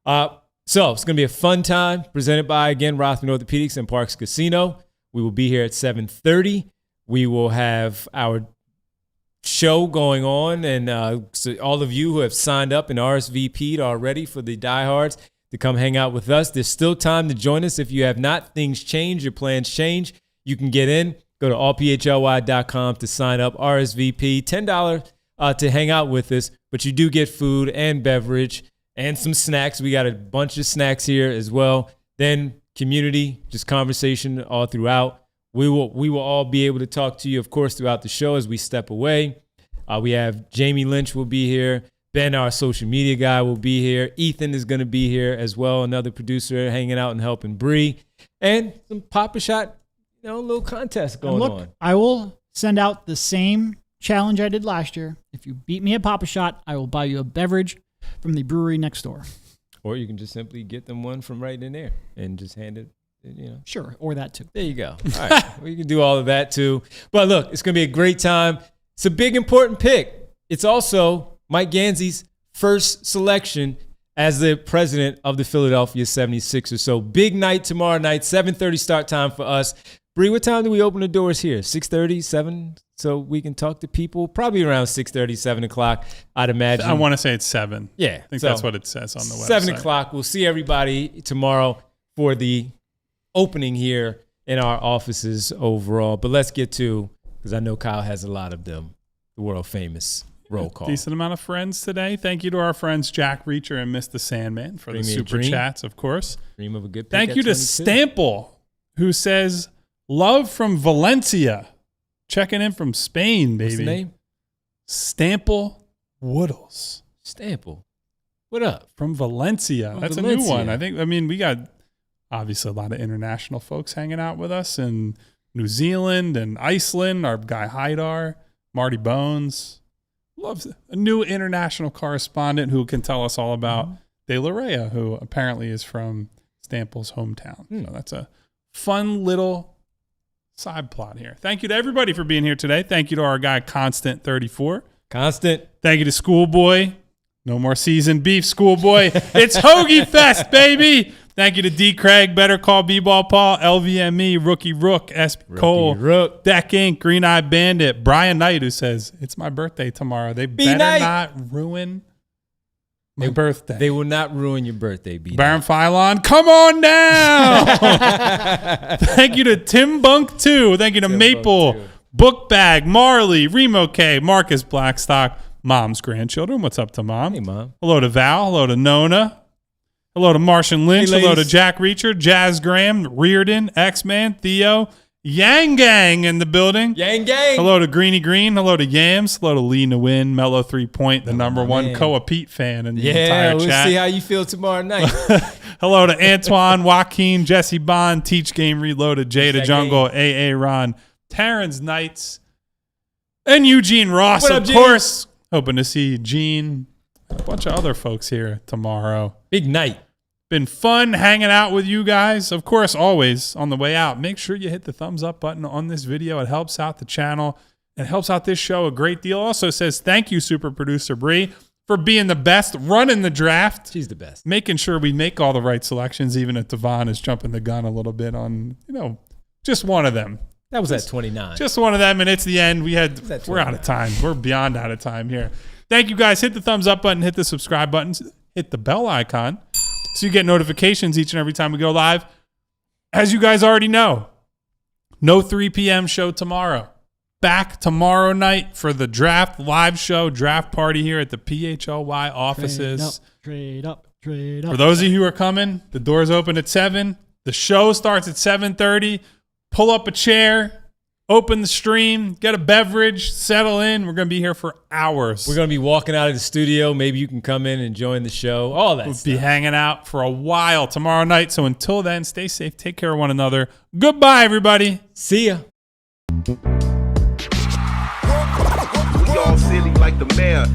So it's going to be a fun time. Presented by, again, Rothman Orthopedics and Parks Casino. We will be here at 7:30. We will have our show going on. And so all of you who have signed up and RSVP'd already for the diehards, to come hang out with us. There's still time to join us. If you have not, things change, your plans change. You can get in. Go to allphly.com to sign up. RSVP, $10 to hang out with us, but you do get food and beverage and some snacks. We got a bunch of snacks here as well. Then community, just conversation all throughout. We will all be able to talk to you, of course, throughout the show as we step away. We have Jamie Lynch will be here. Ben, our social media guy, will be here. Ethan is going to be here as well, another producer hanging out and helping Bree. And some Pop-A-Shot, little contest going on. I will send out the same challenge I did last year. If you beat me at Pop-A-Shot, I will buy you a beverage from the brewery next door. Or you can just simply get them one from right in there and just hand it, Sure, or that too. There you go. All right, we can do all of that too. But look, it's going to be a great time. It's a big, important pick. It's also Mike Ganzi's first selection as the president of the Philadelphia 76ers. So big night tomorrow night, 7:30 start time for us. Bree, what time do we open the doors here? 6:30, 7? So we can talk to people probably around 6:30, 7 o'clock, I'd imagine. I want to say it's 7. Yeah. I think that's what it says on the website. 7 o'clock. We'll see everybody tomorrow for the opening here in our offices overall. But let's get to, because I know Kyle has a lot of them, the world famous roll call. Decent amount of friends today. Thank you to our friends Jack Reacher and Mr. Sandman for the super chats, of course. Dream of a good pick. Thank you to Stample, who says, love from Valencia. Checking in from Spain, baby. What's the name? Stample Woodles. Stample. What up? From Valencia. Oh, That's Valencia. a new one. We got obviously a lot of international folks hanging out with us in New Zealand and Iceland. Our guy Haidar, Marty Bones. Loves a new international correspondent who can tell us all about De La Rhea, who apparently is from Stample's hometown. So that's a fun little side plot here. Thank you to everybody for being here today. Thank you to our guy Constant34. Constant. Thank you to Schoolboy. No more seasoned beef, Schoolboy. It's Hoagie Fest, baby. Thank you to D. Craig, Better Call B-Ball Paul, LVME, Rookie Rook, SP Cole, Rook. Deck Inc., Green Eye Bandit, Brian Knight, who says, it's my birthday tomorrow. They better not ruin my birthday. They will not ruin your birthday, B. Baron Phylon, come on down. Thank you to Tim Bunk 2. Thank you to Maple, Book Bag, Marley, Remo K, Marcus Blackstock, Mom's grandchildren. What's up to Mom? Hey, Mom. Hello to Val. Hello to Nona. Hello to Martian Lynch. Hey, hello to ladies. Jack Reacher, Jazz Graham, Reardon, X-Man, Theo, Yang Gang in the building. Yang Gang. Hello to Greeny Green. Hello to Yams. Hello to Lee Nguyen, Mellow 3 Point, the number one Koa Peat fan in the entire we'll chat. see how you feel tomorrow night. Hello to Antoine, Joaquin, Jesse Bond, Teach Game Reloaded, Jada Jungle, AA Ron, Terrence Knights, and Eugene Ross, What up, of Gene? course. Hoping to see Gene, a bunch of other folks here tomorrow. Big night. Been fun hanging out with you guys. Of course, always on the way out, make sure you hit the thumbs up button on this video. It helps out the channel. It helps out this show a great deal. Also says thank you, super producer Bree, for being the best, running the draft. She's the best. Making sure we make all the right selections, even if Devon is jumping the gun a little bit on, just one of them. That was at 29. Just one of them, and it's the end. We're out of time. We're beyond out of time here. Thank you, guys. Hit the thumbs up button. Hit the subscribe button. Hit the bell icon so you get notifications each and every time we go live. As you guys already know, no 3 p.m. show tomorrow. Back tomorrow night for the draft live show, draft party here at the PHLY offices. Trade up. For those of you who are coming, the doors open at 7. The show starts at 7:30. Pull up a chair, open the stream, get a beverage, settle in. We're going to be here for hours. We're going to be walking out of the studio. Maybe you can come in and join the show. All that We'll stuff. be hanging out for a while tomorrow night. So until then, stay safe. Take care of one another. Goodbye, everybody. See ya. We all silly like the mayor.